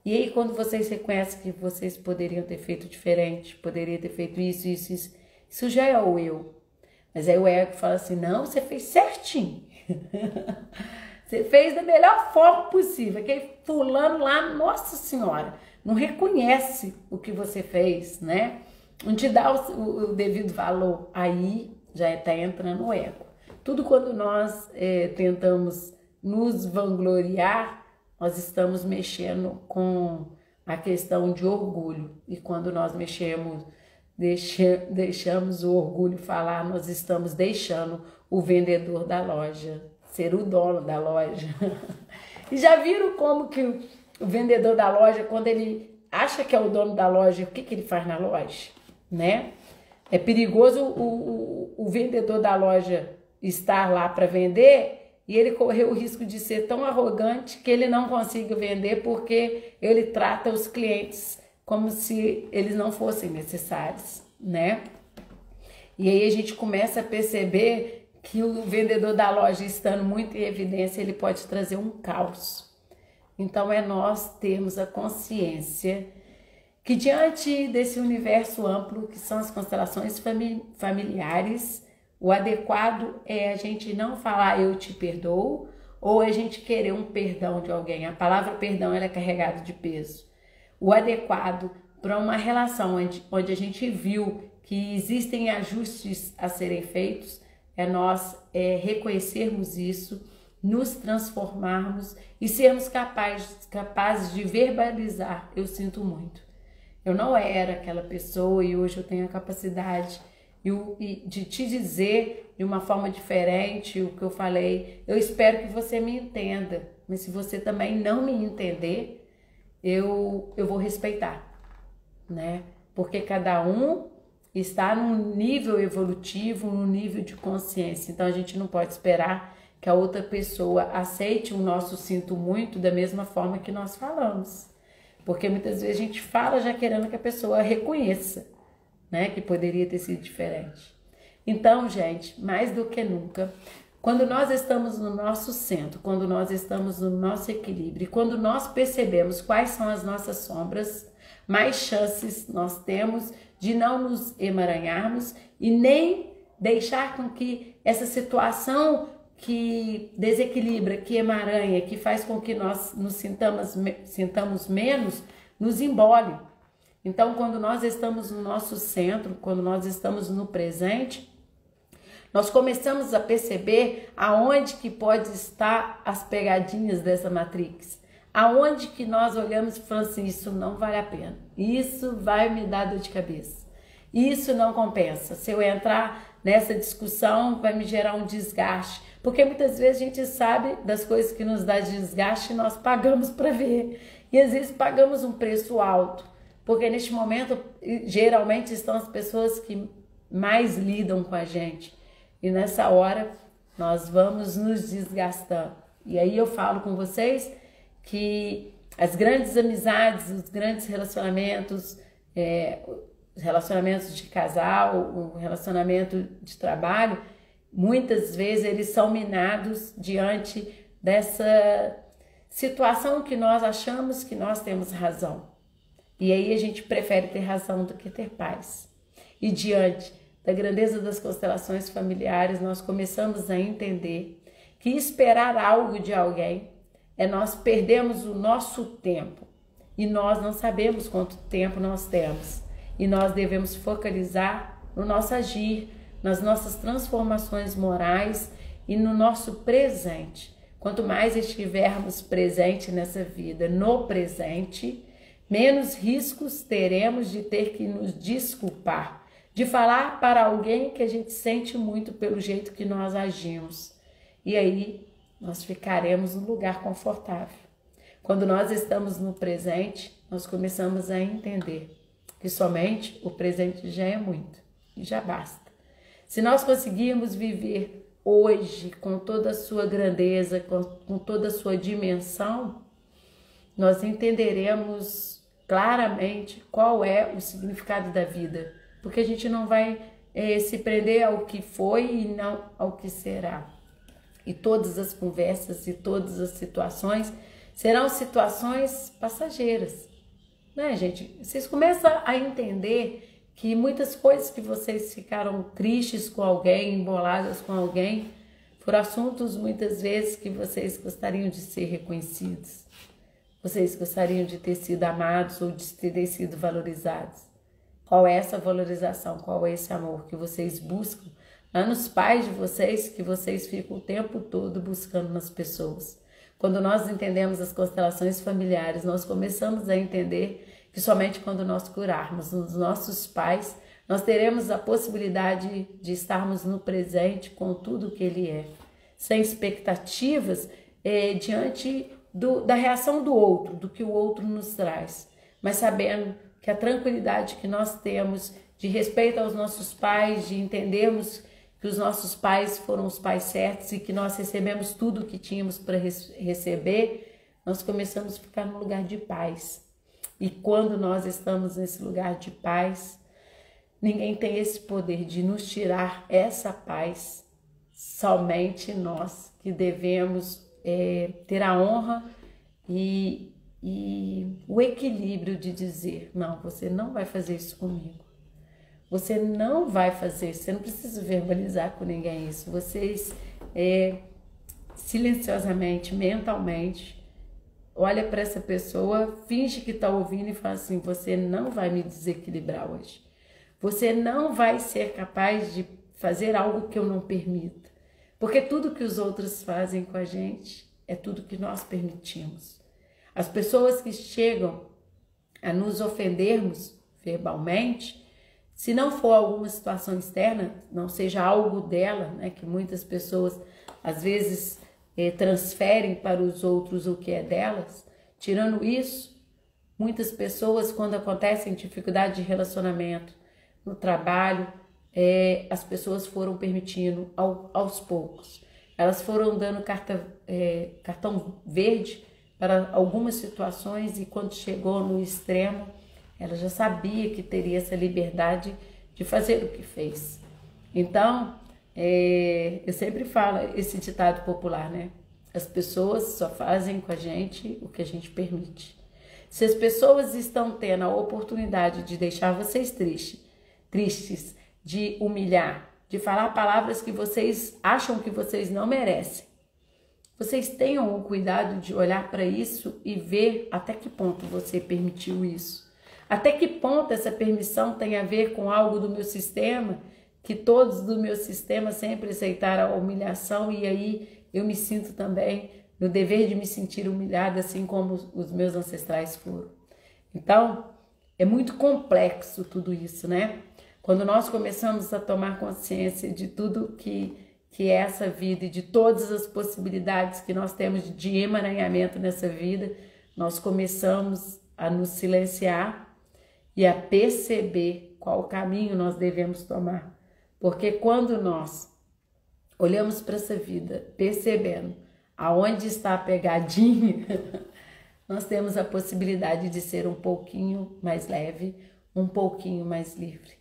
E aí quando vocês reconhecem que vocês poderiam ter feito diferente, poderiam ter feito isso já é o eu. Mas aí o ego fala assim, não, você fez certinho. Você fez da melhor forma possível. Aquele fulano lá, nossa senhora, não reconhece o que você fez, né? Não te dá o devido valor. Aí já está entrando o ego. Tudo quando nós tentamos nos vangloriar, nós estamos mexendo com a questão de orgulho. E quando nós deixamos o orgulho falar, nós estamos deixando o vendedor da loja ser o dono da loja. E já viram como que o vendedor da loja, quando ele acha que é o dono da loja, o que ele faz na loja, né? É perigoso o vendedor da loja estar lá para vender e ele correr o risco de ser tão arrogante que ele não consiga vender porque ele trata os clientes como se eles não fossem necessários, né? E aí a gente começa a perceber que o vendedor da loja, estando muito em evidência, ele pode trazer um caos. Então é nós termos a consciência que diante desse universo amplo, que são as constelações familiares, o adequado é a gente não falar eu te perdoo, ou a gente querer um perdão de alguém. A palavra perdão ela é carregada de peso. O adequado para uma relação onde a gente viu que existem ajustes a serem feitos, é nós reconhecermos isso, nos transformarmos e sermos capazes de verbalizar, eu sinto muito. Eu não era aquela pessoa e hoje eu tenho a capacidade de te dizer de uma forma diferente o que eu falei. Eu espero que você me entenda, mas se você também não me entender, eu vou respeitar, né? Porque cada um está num nível evolutivo, num nível de consciência. Então a gente não pode esperar que a outra pessoa aceite o nosso sinto muito da mesma forma que nós falamos. Porque muitas vezes a gente fala já querendo que a pessoa reconheça, né, que poderia ter sido diferente. Então, gente, mais do que nunca, quando nós estamos no nosso centro, quando nós estamos no nosso equilíbrio, quando nós percebemos quais são as nossas sombras, mais chances nós temos de não nos emaranharmos e nem deixar com que essa situação que desequilibra, que emaranha, que faz com que nós nos sintamos menos, nos embole. Então, quando nós estamos no nosso centro, quando nós estamos no presente, nós começamos a perceber aonde que pode estar as pegadinhas dessa Matrix. Aonde que nós olhamos e falamos assim, isso não vale a pena, isso vai me dar dor de cabeça, isso não compensa, se eu entrar nessa discussão vai me gerar um desgaste, porque muitas vezes a gente sabe das coisas que nos dá desgaste e nós pagamos para ver, e às vezes pagamos um preço alto, porque neste momento geralmente estão as pessoas que mais lidam com a gente, e nessa hora nós vamos nos desgastando. E aí eu falo com vocês que as grandes amizades, os grandes relacionamentos, os relacionamentos de casal, o relacionamento de trabalho, muitas vezes eles são minados diante dessa situação que nós achamos que nós temos razão. E aí a gente prefere ter razão do que ter paz. E diante da grandeza das constelações familiares, nós começamos a entender que esperar algo de alguém é nós perdemos o nosso tempo. E nós não sabemos quanto tempo nós temos. E nós devemos focalizar no nosso agir, nas nossas transformações morais e no nosso presente. Quanto mais estivermos presente nessa vida, no presente, menos riscos teremos de ter que nos desculpar, de falar para alguém que a gente sente muito pelo jeito que nós agimos. E aí nós ficaremos num lugar confortável. Quando nós estamos no presente, nós começamos a entender que somente o presente já é muito e já basta. Se nós conseguirmos viver hoje com toda a sua grandeza, com toda a sua dimensão, nós entenderemos claramente qual é o significado da vida, porque a gente não vai se prender ao que foi e não ao que será. E todas as conversas e todas as situações serão situações passageiras, né, gente? Vocês começam a entender que muitas coisas que vocês ficaram tristes com alguém, emboladas com alguém, foram assuntos muitas vezes que vocês gostariam de ser reconhecidos. Vocês gostariam de ter sido amados ou de ter sido valorizados. Qual é essa valorização? Qual é esse amor que vocês buscam lá nos pais de vocês, que vocês ficam o tempo todo buscando nas pessoas? Quando nós entendemos as constelações familiares, nós começamos a entender que somente quando nós curarmos os nossos pais, nós teremos a possibilidade de estarmos no presente com tudo que ele é, sem expectativas diante da reação do outro, do que o outro nos traz, mas sabendo que a tranquilidade que nós temos de respeito aos nossos pais, de entendermos que os nossos pais foram os pais certos e que nós recebemos tudo o que tínhamos para receber, nós começamos a ficar num lugar de paz. E quando nós estamos nesse lugar de paz, ninguém tem esse poder de nos tirar essa paz, somente nós que devemos ter a honra e o equilíbrio de dizer, não, você não vai fazer isso comigo. Você não vai fazer, você não precisa verbalizar com ninguém isso. Vocês silenciosamente, mentalmente, olha para essa pessoa, finge que está ouvindo e fala assim, você não vai me desequilibrar hoje. Você não vai ser capaz de fazer algo que eu não permita. Porque tudo que os outros fazem com a gente é tudo que nós permitimos. As pessoas que chegam a nos ofendermos verbalmente, se não for alguma situação externa, não seja algo dela, né, que muitas pessoas às vezes transferem para os outros o que é delas, tirando isso, muitas pessoas, quando acontecem dificuldade de relacionamento, no trabalho, as pessoas foram permitindo aos poucos. Elas foram dando cartão verde para algumas situações e quando chegou no extremo, ela já sabia que teria essa liberdade de fazer o que fez. Então, eu sempre falo esse ditado popular, né? As pessoas só fazem com a gente o que a gente permite. Se as pessoas estão tendo a oportunidade de deixar vocês tristes, de humilhar, de falar palavras que vocês acham que vocês não merecem, vocês tenham o cuidado de olhar para isso e ver até que ponto você permitiu isso. Até que ponto essa permissão tem a ver com algo do meu sistema, que todos do meu sistema sempre aceitaram a humilhação e aí eu me sinto também no dever de me sentir humilhada, assim como os meus ancestrais foram. Então, é muito complexo tudo isso, né? Quando nós começamos a tomar consciência de tudo que é essa vida e de todas as possibilidades que nós temos de emaranhamento nessa vida, nós começamos a nos silenciar e a perceber qual caminho nós devemos tomar. Porque quando nós olhamos para essa vida percebendo aonde está a pegadinha, nós temos a possibilidade de ser um pouquinho mais leve, um pouquinho mais livre.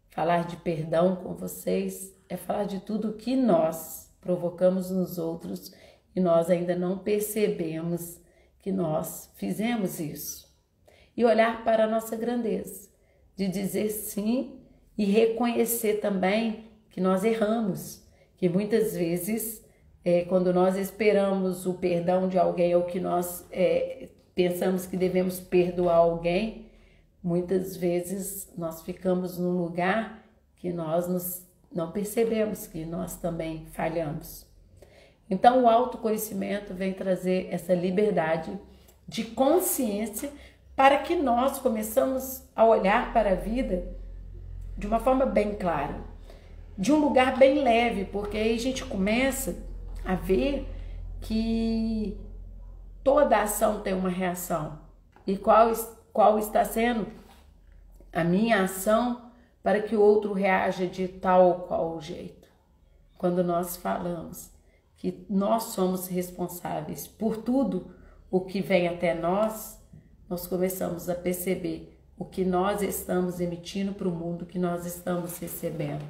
Falar de perdão com vocês é falar de tudo que nós provocamos nos outros e nós ainda não percebemos que nós fizemos isso. E olhar para a nossa grandeza, de dizer sim e reconhecer também que nós erramos, que muitas vezes, quando nós esperamos o perdão de alguém ou que nós pensamos que devemos perdoar alguém, muitas vezes nós ficamos num lugar que nós não percebemos que nós também falhamos. Então o autoconhecimento vem trazer essa liberdade de consciência para que nós começamos a olhar para a vida de uma forma bem clara, de um lugar bem leve, porque aí a gente começa a ver que toda ação tem uma reação. E qual está sendo a minha ação para que o outro reaja de tal ou qual jeito? Quando nós falamos que nós somos responsáveis por tudo o que vem até nós, nós começamos a perceber o que nós estamos emitindo para o mundo, que nós estamos recebendo.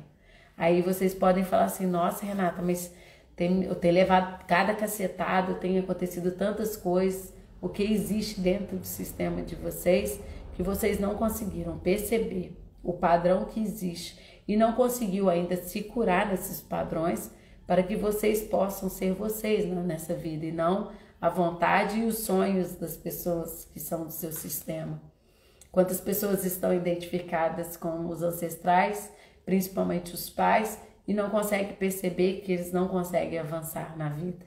Aí vocês podem falar assim, nossa, Renata, mas eu tenho levado cada cacetada, tem acontecido tantas coisas, o que existe dentro do sistema de vocês, que vocês não conseguiram perceber o padrão que existe e não conseguiu ainda se curar nesses padrões para que vocês possam ser vocês, né, nessa vida e não a vontade e os sonhos das pessoas que são do seu sistema. Quantas pessoas estão identificadas com os ancestrais, principalmente os pais, e não conseguem perceber que eles não conseguem avançar na vida.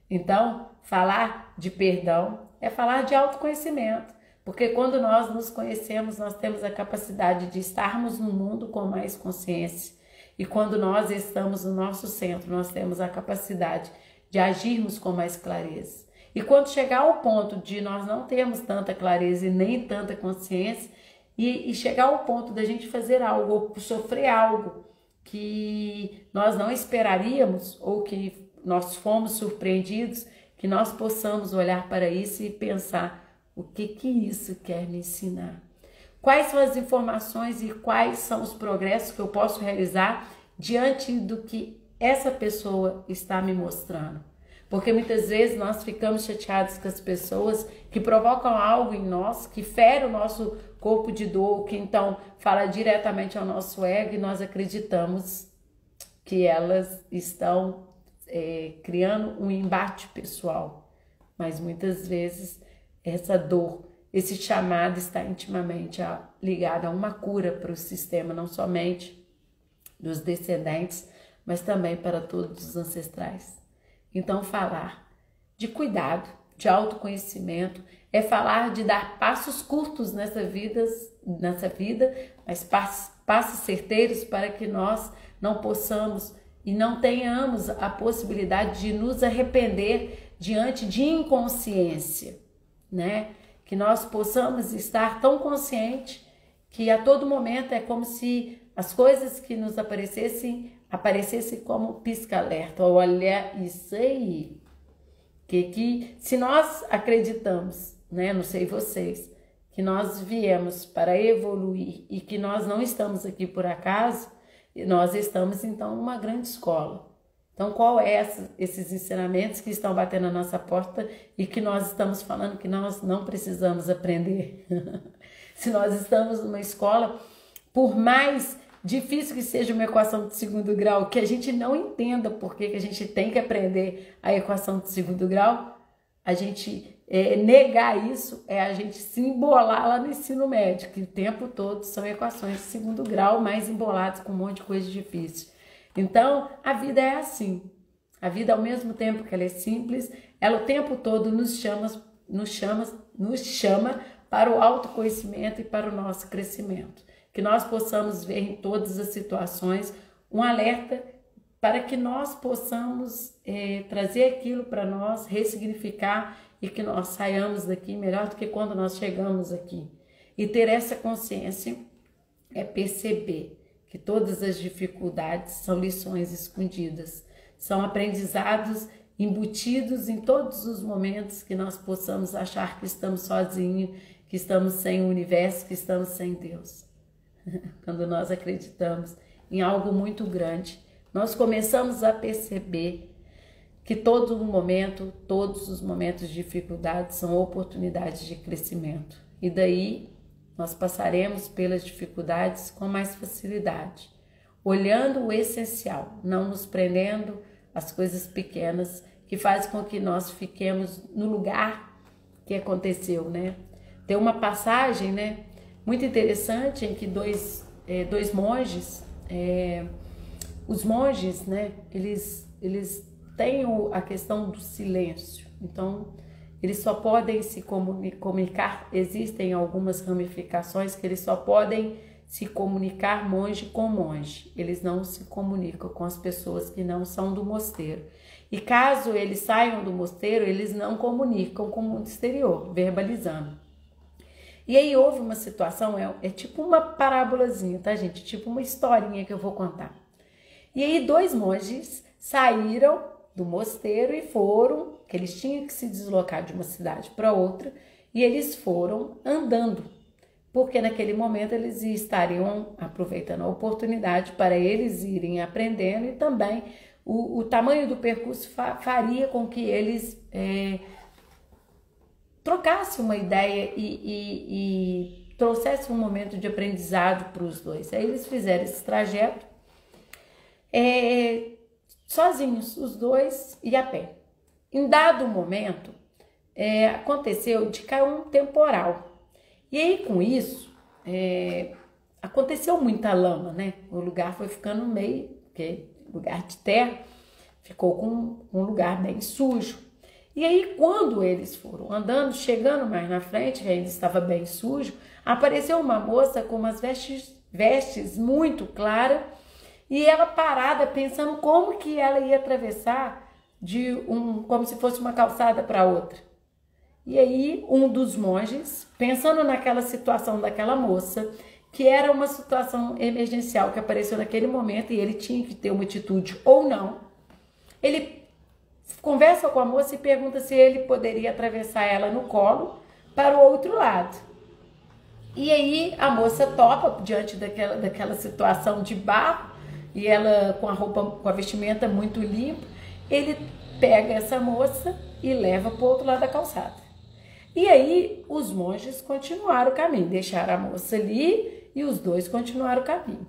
Então, falar de perdão é falar de autoconhecimento, porque quando nós nos conhecemos, nós temos a capacidade de estarmos no mundo com mais consciência. E quando nós estamos no nosso centro, nós temos a capacidade de agirmos com mais clareza. E quando chegar ao ponto de nós não termos tanta clareza e nem tanta consciência, e chegar ao ponto da gente fazer algo ou sofrer algo que nós não esperaríamos ou que nós fomos surpreendidos, que nós possamos olhar para isso e pensar o que isso quer me ensinar. Quais são as informações e quais são os progressos que eu posso realizar diante do que essa pessoa está me mostrando? Porque muitas vezes nós ficamos chateados com as pessoas que provocam algo em nós, que fere o nosso corpo de dor, que então fala diretamente ao nosso ego e nós acreditamos que elas estão criando um embate pessoal. Mas muitas vezes essa dor, esse chamado está intimamente ligado a uma cura para o sistema, não somente dos descendentes, mas também para todos os ancestrais. Então, falar de cuidado, de autoconhecimento, é falar de dar passos curtos nessa vida, mas passos certeiros para que nós não possamos e não tenhamos a possibilidade de nos arrepender diante de inconsciência, né? Que nós possamos estar tão consciente que a todo momento é como se as coisas que nos aparecessem como pisca-alerta. Olha isso aí. Que se nós acreditamos, né, não sei vocês, que nós viemos para evoluir e que nós não estamos aqui por acaso, nós estamos então numa grande escola. Então, qual é esses ensinamentos que estão batendo na nossa porta e que nós estamos falando que nós não precisamos aprender? Se nós estamos numa escola, por mais difícil que seja uma equação de segundo grau, que a gente não entenda por que a gente tem que aprender a equação de segundo grau, a gente negar isso é a gente se embolar lá no ensino médio, que o tempo todo são equações de segundo grau, mais emboladas com um monte de coisa difícil. Então, a vida é assim. A vida, ao mesmo tempo que ela é simples, ela o tempo todo nos chama para o autoconhecimento e para o nosso crescimento. Que nós possamos ver em todas as situações um alerta para que nós possamos trazer aquilo para nós, ressignificar e que nós saiamos daqui melhor do que quando nós chegamos aqui. E ter essa consciência é perceber que todas as dificuldades são lições escondidas, são aprendizados embutidos em todos os momentos que nós possamos achar que estamos sozinhos, que estamos sem o universo, que estamos sem Deus. Quando nós acreditamos em algo muito grande, nós começamos a perceber que todo momento, todos os momentos de dificuldade são oportunidades de crescimento. E daí nós passaremos pelas dificuldades com mais facilidade, olhando o essencial, não nos prendendo às coisas pequenas que fazem com que nós fiquemos no lugar que aconteceu, né? Tem uma passagem, né, muito interessante em que dois monges, os monges, né, eles têm a questão do silêncio, então eles só podem se comunicar, existem algumas ramificações que eles só podem se comunicar monge com monge, eles não se comunicam com as pessoas que não são do mosteiro. E caso eles saiam do mosteiro, eles não comunicam com o mundo exterior, verbalizando. E aí houve uma situação, é tipo uma parábolazinha, tá, gente? Tipo uma historinha que eu vou contar. E aí dois monges saíram do mosteiro e foram, que eles tinham que se deslocar de uma cidade para outra, e eles foram andando, porque naquele momento eles estariam aproveitando a oportunidade para eles irem aprendendo, e também o tamanho do percurso faria com que eles trocassem uma ideia e trouxessem um momento de aprendizado para os dois. Aí eles fizeram esse trajeto sozinhos, os dois, e a pé. Em dado momento, aconteceu de cair um temporal. E aí, com isso, aconteceu muita lama, né? O lugar foi ficando meio, porque lugar de terra, ficou com um lugar bem sujo. E aí, quando eles foram andando, chegando mais na frente, que ainda estava bem sujo, apareceu uma moça com umas vestes muito claras, e ela parada pensando como que ela ia atravessar como se fosse uma calçada para outra. E aí um dos monges, pensando naquela situação daquela moça, que era uma situação emergencial que apareceu naquele momento e ele tinha que ter uma atitude ou não, ele conversa com a moça e pergunta se ele poderia atravessar ela no colo para o outro lado. E aí a moça topa diante daquela situação de barro, e ela com a roupa, com a vestimenta muito limpa, ele pega essa moça e leva para o outro lado da calçada. E aí os monges continuaram o caminho, deixaram a moça ali e os dois continuaram o caminho.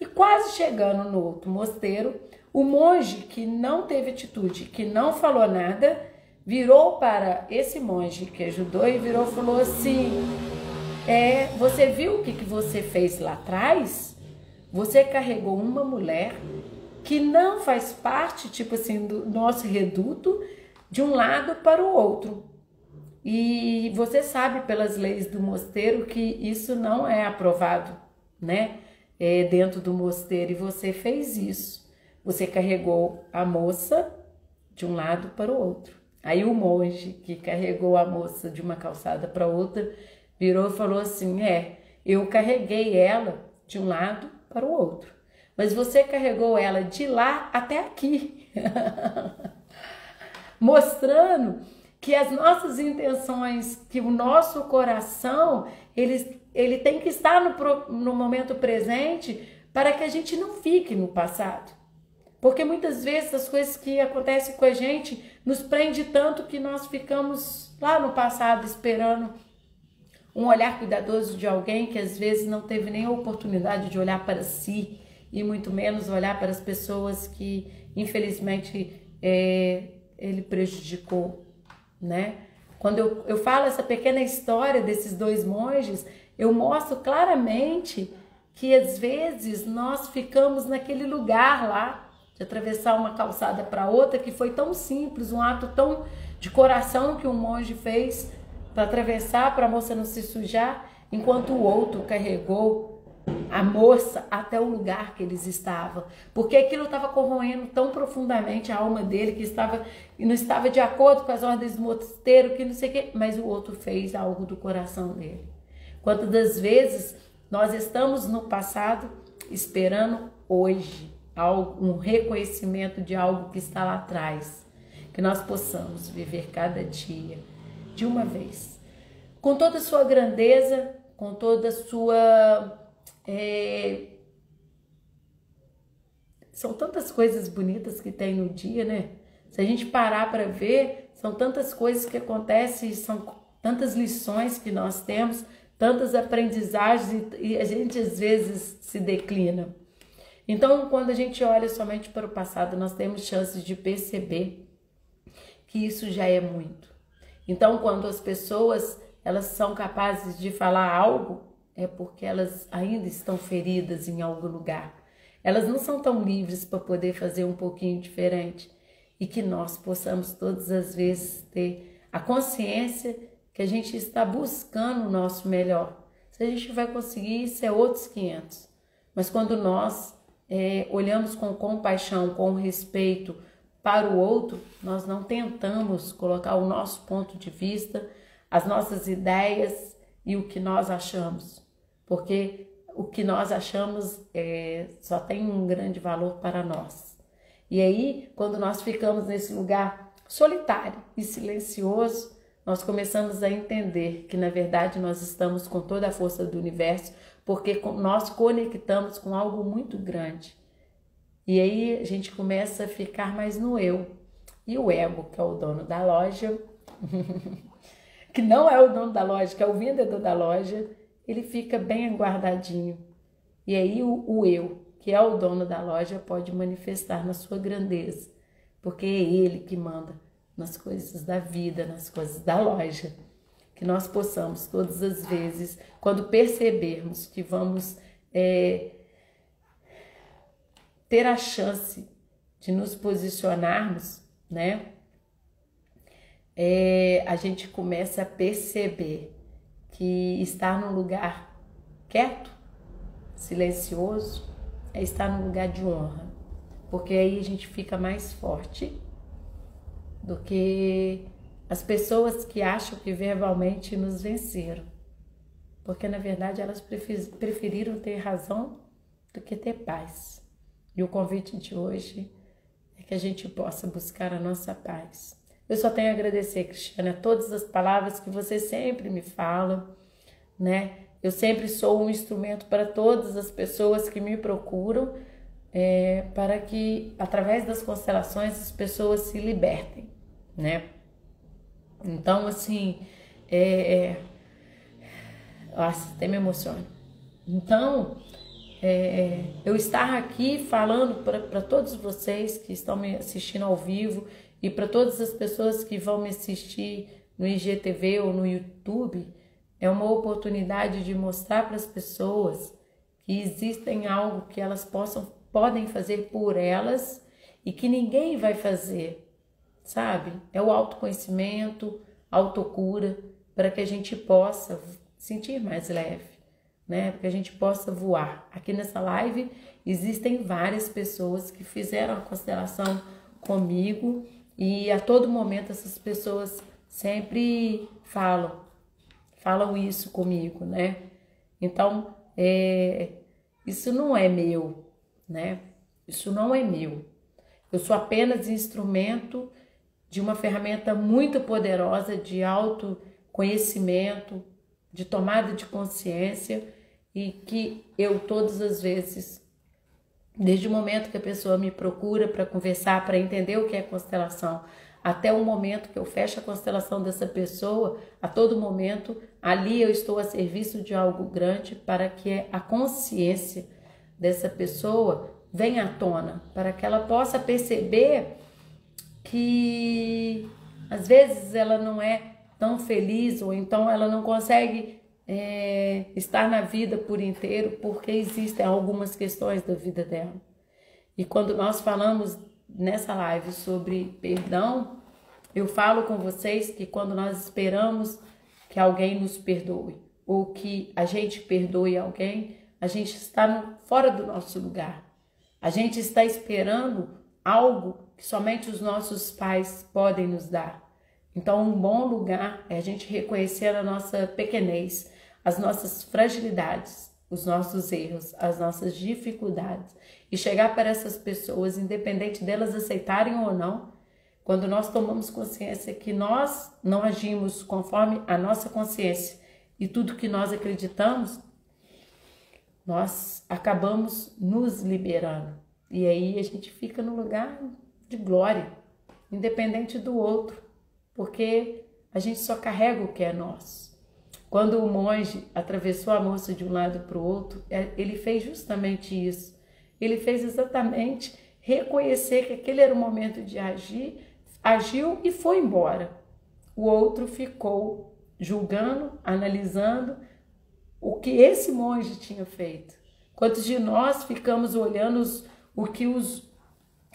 E quase chegando no outro mosteiro, o monge que não teve atitude, que não falou nada, virou para esse monge que ajudou e virou e falou assim: você viu o que você fez lá atrás? Você carregou uma mulher que não faz parte, tipo assim, do nosso reduto, de um lado para o outro. E você sabe pelas leis do mosteiro que isso não é aprovado, né? Dentro do mosteiro, e você fez isso. Você carregou a moça de um lado para o outro. Aí o monge que carregou a moça de uma calçada para outra virou e falou assim: eu carreguei ela de um lado para o outro, mas você carregou ela de lá até aqui. Mostrando que as nossas intenções, que o nosso coração, ele tem que estar no momento presente para que a gente não fique no passado. Porque muitas vezes as coisas que acontecem com a gente nos prende tanto que nós ficamos lá no passado esperando um olhar cuidadoso de alguém que às vezes não teve nem a oportunidade de olhar para si e muito menos olhar para as pessoas que infelizmente ele prejudicou, né? Quando eu falo essa pequena história desses dois monges, eu mostro claramente que às vezes nós ficamos naquele lugar lá de atravessar uma calçada para outra, que foi tão simples, um ato tão de coração que um monge fez para atravessar, para a moça não se sujar, enquanto o outro carregou a moça até o lugar que eles estavam, porque aquilo estava corroendo tão profundamente a alma dele, que não estava de acordo com as ordens do mosteiro, que não sei o que, mas o outro fez algo do coração dele. Quantas das vezes nós estamos no passado esperando hoje um reconhecimento de algo que está lá atrás, que nós possamos viver cada dia de uma vez, com toda a sua grandeza, com toda a sua... são tantas coisas bonitas que tem no dia, né? Se a gente parar para ver, são tantas coisas que acontecem, são tantas lições que nós temos, tantas aprendizagens e a gente às vezes se declina. Então, quando a gente olha somente para o passado, nós temos chances de perceber que isso já é muito. Então, quando as pessoas elas são capazes de falar algo, é porque elas ainda estão feridas em algum lugar. Elas não são tão livres para poder fazer um pouquinho diferente. E que nós possamos todas as vezes ter a consciência que a gente está buscando o nosso melhor. Se a gente vai conseguir, isso é outros 500. Mas quando nós olhamos com compaixão, com respeito para o outro, nós não tentamos colocar o nosso ponto de vista, as nossas ideias e o que nós achamos. Porque o que nós achamos só tem um grande valor para nós. E aí, quando nós ficamos nesse lugar solitário e silencioso, nós começamos a entender que, na verdade, nós estamos com toda a força do universo, porque nós conectamos com algo muito grande. E aí a gente começa a ficar mais no eu. E o ego, que é o dono da loja, que não é o dono da loja, que é o vendedor da loja, ele fica bem guardadinho. E aí o eu, que é o dono da loja, pode manifestar na sua grandeza, porque é ele que manda nas coisas da vida, nas coisas da loja. Que nós possamos, todas as vezes, quando percebermos que vamos ter a chance de nos posicionarmos, né? A gente começa a perceber que estar num lugar quieto, silencioso, é estar num lugar de honra, porque aí a gente fica mais forte do que as pessoas que acham que verbalmente nos venceram, porque na verdade elas preferiram ter razão do que ter paz. E o convite de hoje é que a gente possa buscar a nossa paz. Eu só tenho a agradecer, Cristiana, todas as palavras que você sempre me fala, né? Eu sempre sou um instrumento para todas as pessoas que me procuram, para que, através das constelações, as pessoas se libertem, né? Então, assim, nossa, até me emociono. Então, eu estar aqui falando para todos vocês que estão me assistindo ao vivo e para todas as pessoas que vão me assistir no IGTV ou no YouTube, é uma oportunidade de mostrar para as pessoas que existem algo que elas podem fazer por elas e que ninguém vai fazer, sabe? É o autoconhecimento, autocura, para que a gente possa sentir mais leve, né? Para que a gente possa voar. Aqui nessa live existem várias pessoas que fizeram a constelação comigo e a todo momento essas pessoas sempre falam isso comigo, né? Então, isso não é meu, né? Isso não é meu. Eu sou apenas instrumento de uma ferramenta muito poderosa de autoconhecimento, de tomada de consciência e que eu todas as vezes, desde o momento que a pessoa me procura para conversar, para entender o que é constelação, até o momento que eu fecho a constelação dessa pessoa, a todo momento, ali eu estou a serviço de algo grande para que a consciência dessa pessoa venha à tona, para que ela possa perceber que às vezes ela não é tão feliz ou então ela não consegue estar na vida por inteiro porque existem algumas questões da vida dela. E quando nós falamos nessa live sobre perdão, eu falo com vocês que quando nós esperamos que alguém nos perdoe ou que a gente perdoe alguém, a gente está fora do nosso lugar. A gente está esperando algo que somente os nossos pais podem nos dar. Então, um bom lugar é a gente reconhecer a nossa pequenez, as nossas fragilidades, os nossos erros, as nossas dificuldades e chegar para essas pessoas, independente delas aceitarem ou não, quando nós tomamos consciência que nós não agimos conforme a nossa consciência e tudo que nós acreditamos, nós acabamos nos liberando. E aí a gente fica no lugar de glória, independente do outro, porque a gente só carrega o que é nosso. Quando o monge atravessou a moça de um lado para o outro, ele fez justamente isso. Ele fez exatamente reconhecer que aquele era o momento de agir, agiu e foi embora. O outro ficou julgando, analisando o que esse monge tinha feito. Quantos de nós ficamos olhando o que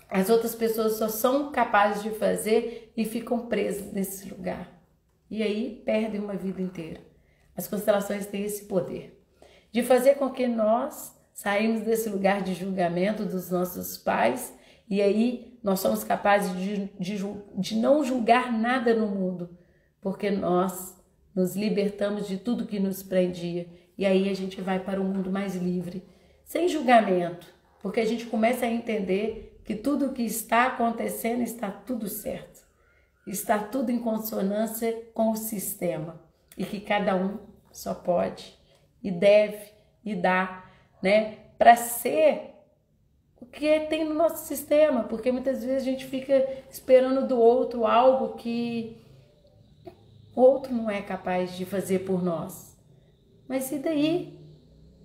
as outras pessoas só são capazes de fazer e ficam presas nesse lugar? E aí perdem uma vida inteira. As constelações têm esse poder de fazer com que nós saímos desse lugar de julgamento dos nossos pais e aí nós somos capazes de não julgar nada no mundo, porque nós nos libertamos de tudo que nos prendia e aí a gente vai para um mundo mais livre, sem julgamento, porque a gente começa a entender que tudo o que está acontecendo está tudo certo, está tudo em consonância com o sistema e que cada um só pode e deve e dá, né, para ser o que tem no nosso sistema, porque muitas vezes a gente fica esperando do outro algo que o outro não é capaz de fazer por nós. Mas e daí?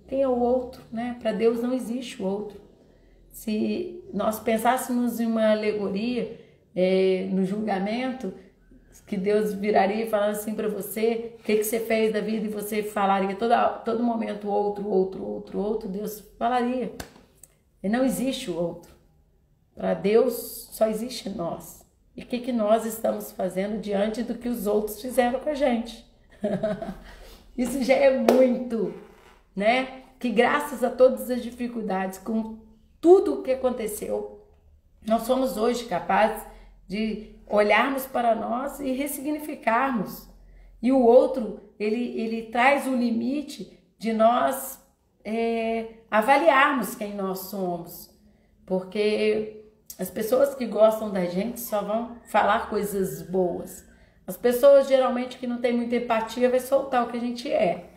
Quem é o outro, né? Para Deus não existe o outro. Se nós pensássemos em uma alegoria, no julgamento, que Deus viraria e falaria assim para você, o que você fez da vida, e você falaria todo momento outro, Deus falaria. E não existe o outro. Para Deus só existe nós. E o que nós estamos fazendo diante do que os outros fizeram com a gente? Isso já é muito, né? Que graças a todas as dificuldades, com tudo o que aconteceu, nós somos hoje capazes de olharmos para nós e ressignificarmos. E o outro, ele traz o limite de nós avaliarmos quem nós somos. Porque as pessoas que gostam da gente só vão falar coisas boas. As pessoas geralmente que não têm muita empatia vai soltar o que a gente é.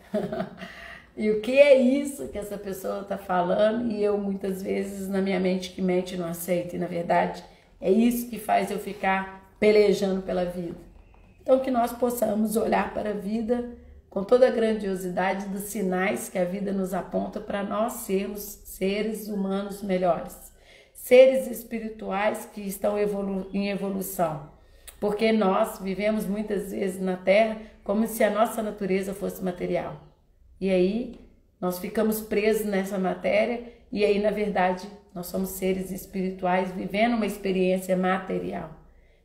E o que é isso que essa pessoa está falando? E eu muitas vezes na minha mente que mente não aceito. E na verdade é isso que faz eu ficar pelejando pela vida. Então que nós possamos olhar para a vida com toda a grandiosidade dos sinais que a vida nos aponta para nós sermos seres humanos melhores. Seres espirituais que estão em evolução. Porque nós vivemos muitas vezes na Terra como se a nossa natureza fosse material. E aí nós ficamos presos nessa matéria e aí na verdade nós somos seres espirituais vivendo uma experiência material.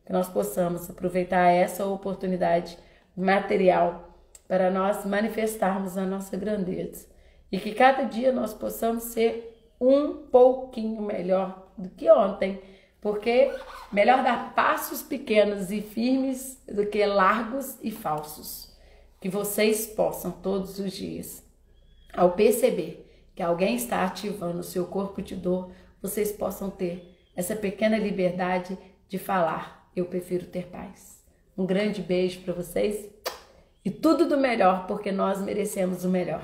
Que nós possamos aproveitar essa oportunidade material para nós manifestarmos a nossa grandeza. E que cada dia nós possamos ser um pouquinho melhor do que ontem. Porque melhor dar passos pequenos e firmes do que largos e falsos. Que vocês possam todos os dias, ao perceber que alguém está ativando o seu corpo de dor, vocês possam ter essa pequena liberdade de falar, eu prefiro ter paz. Um grande beijo para vocês e tudo do melhor, porque nós merecemos o melhor.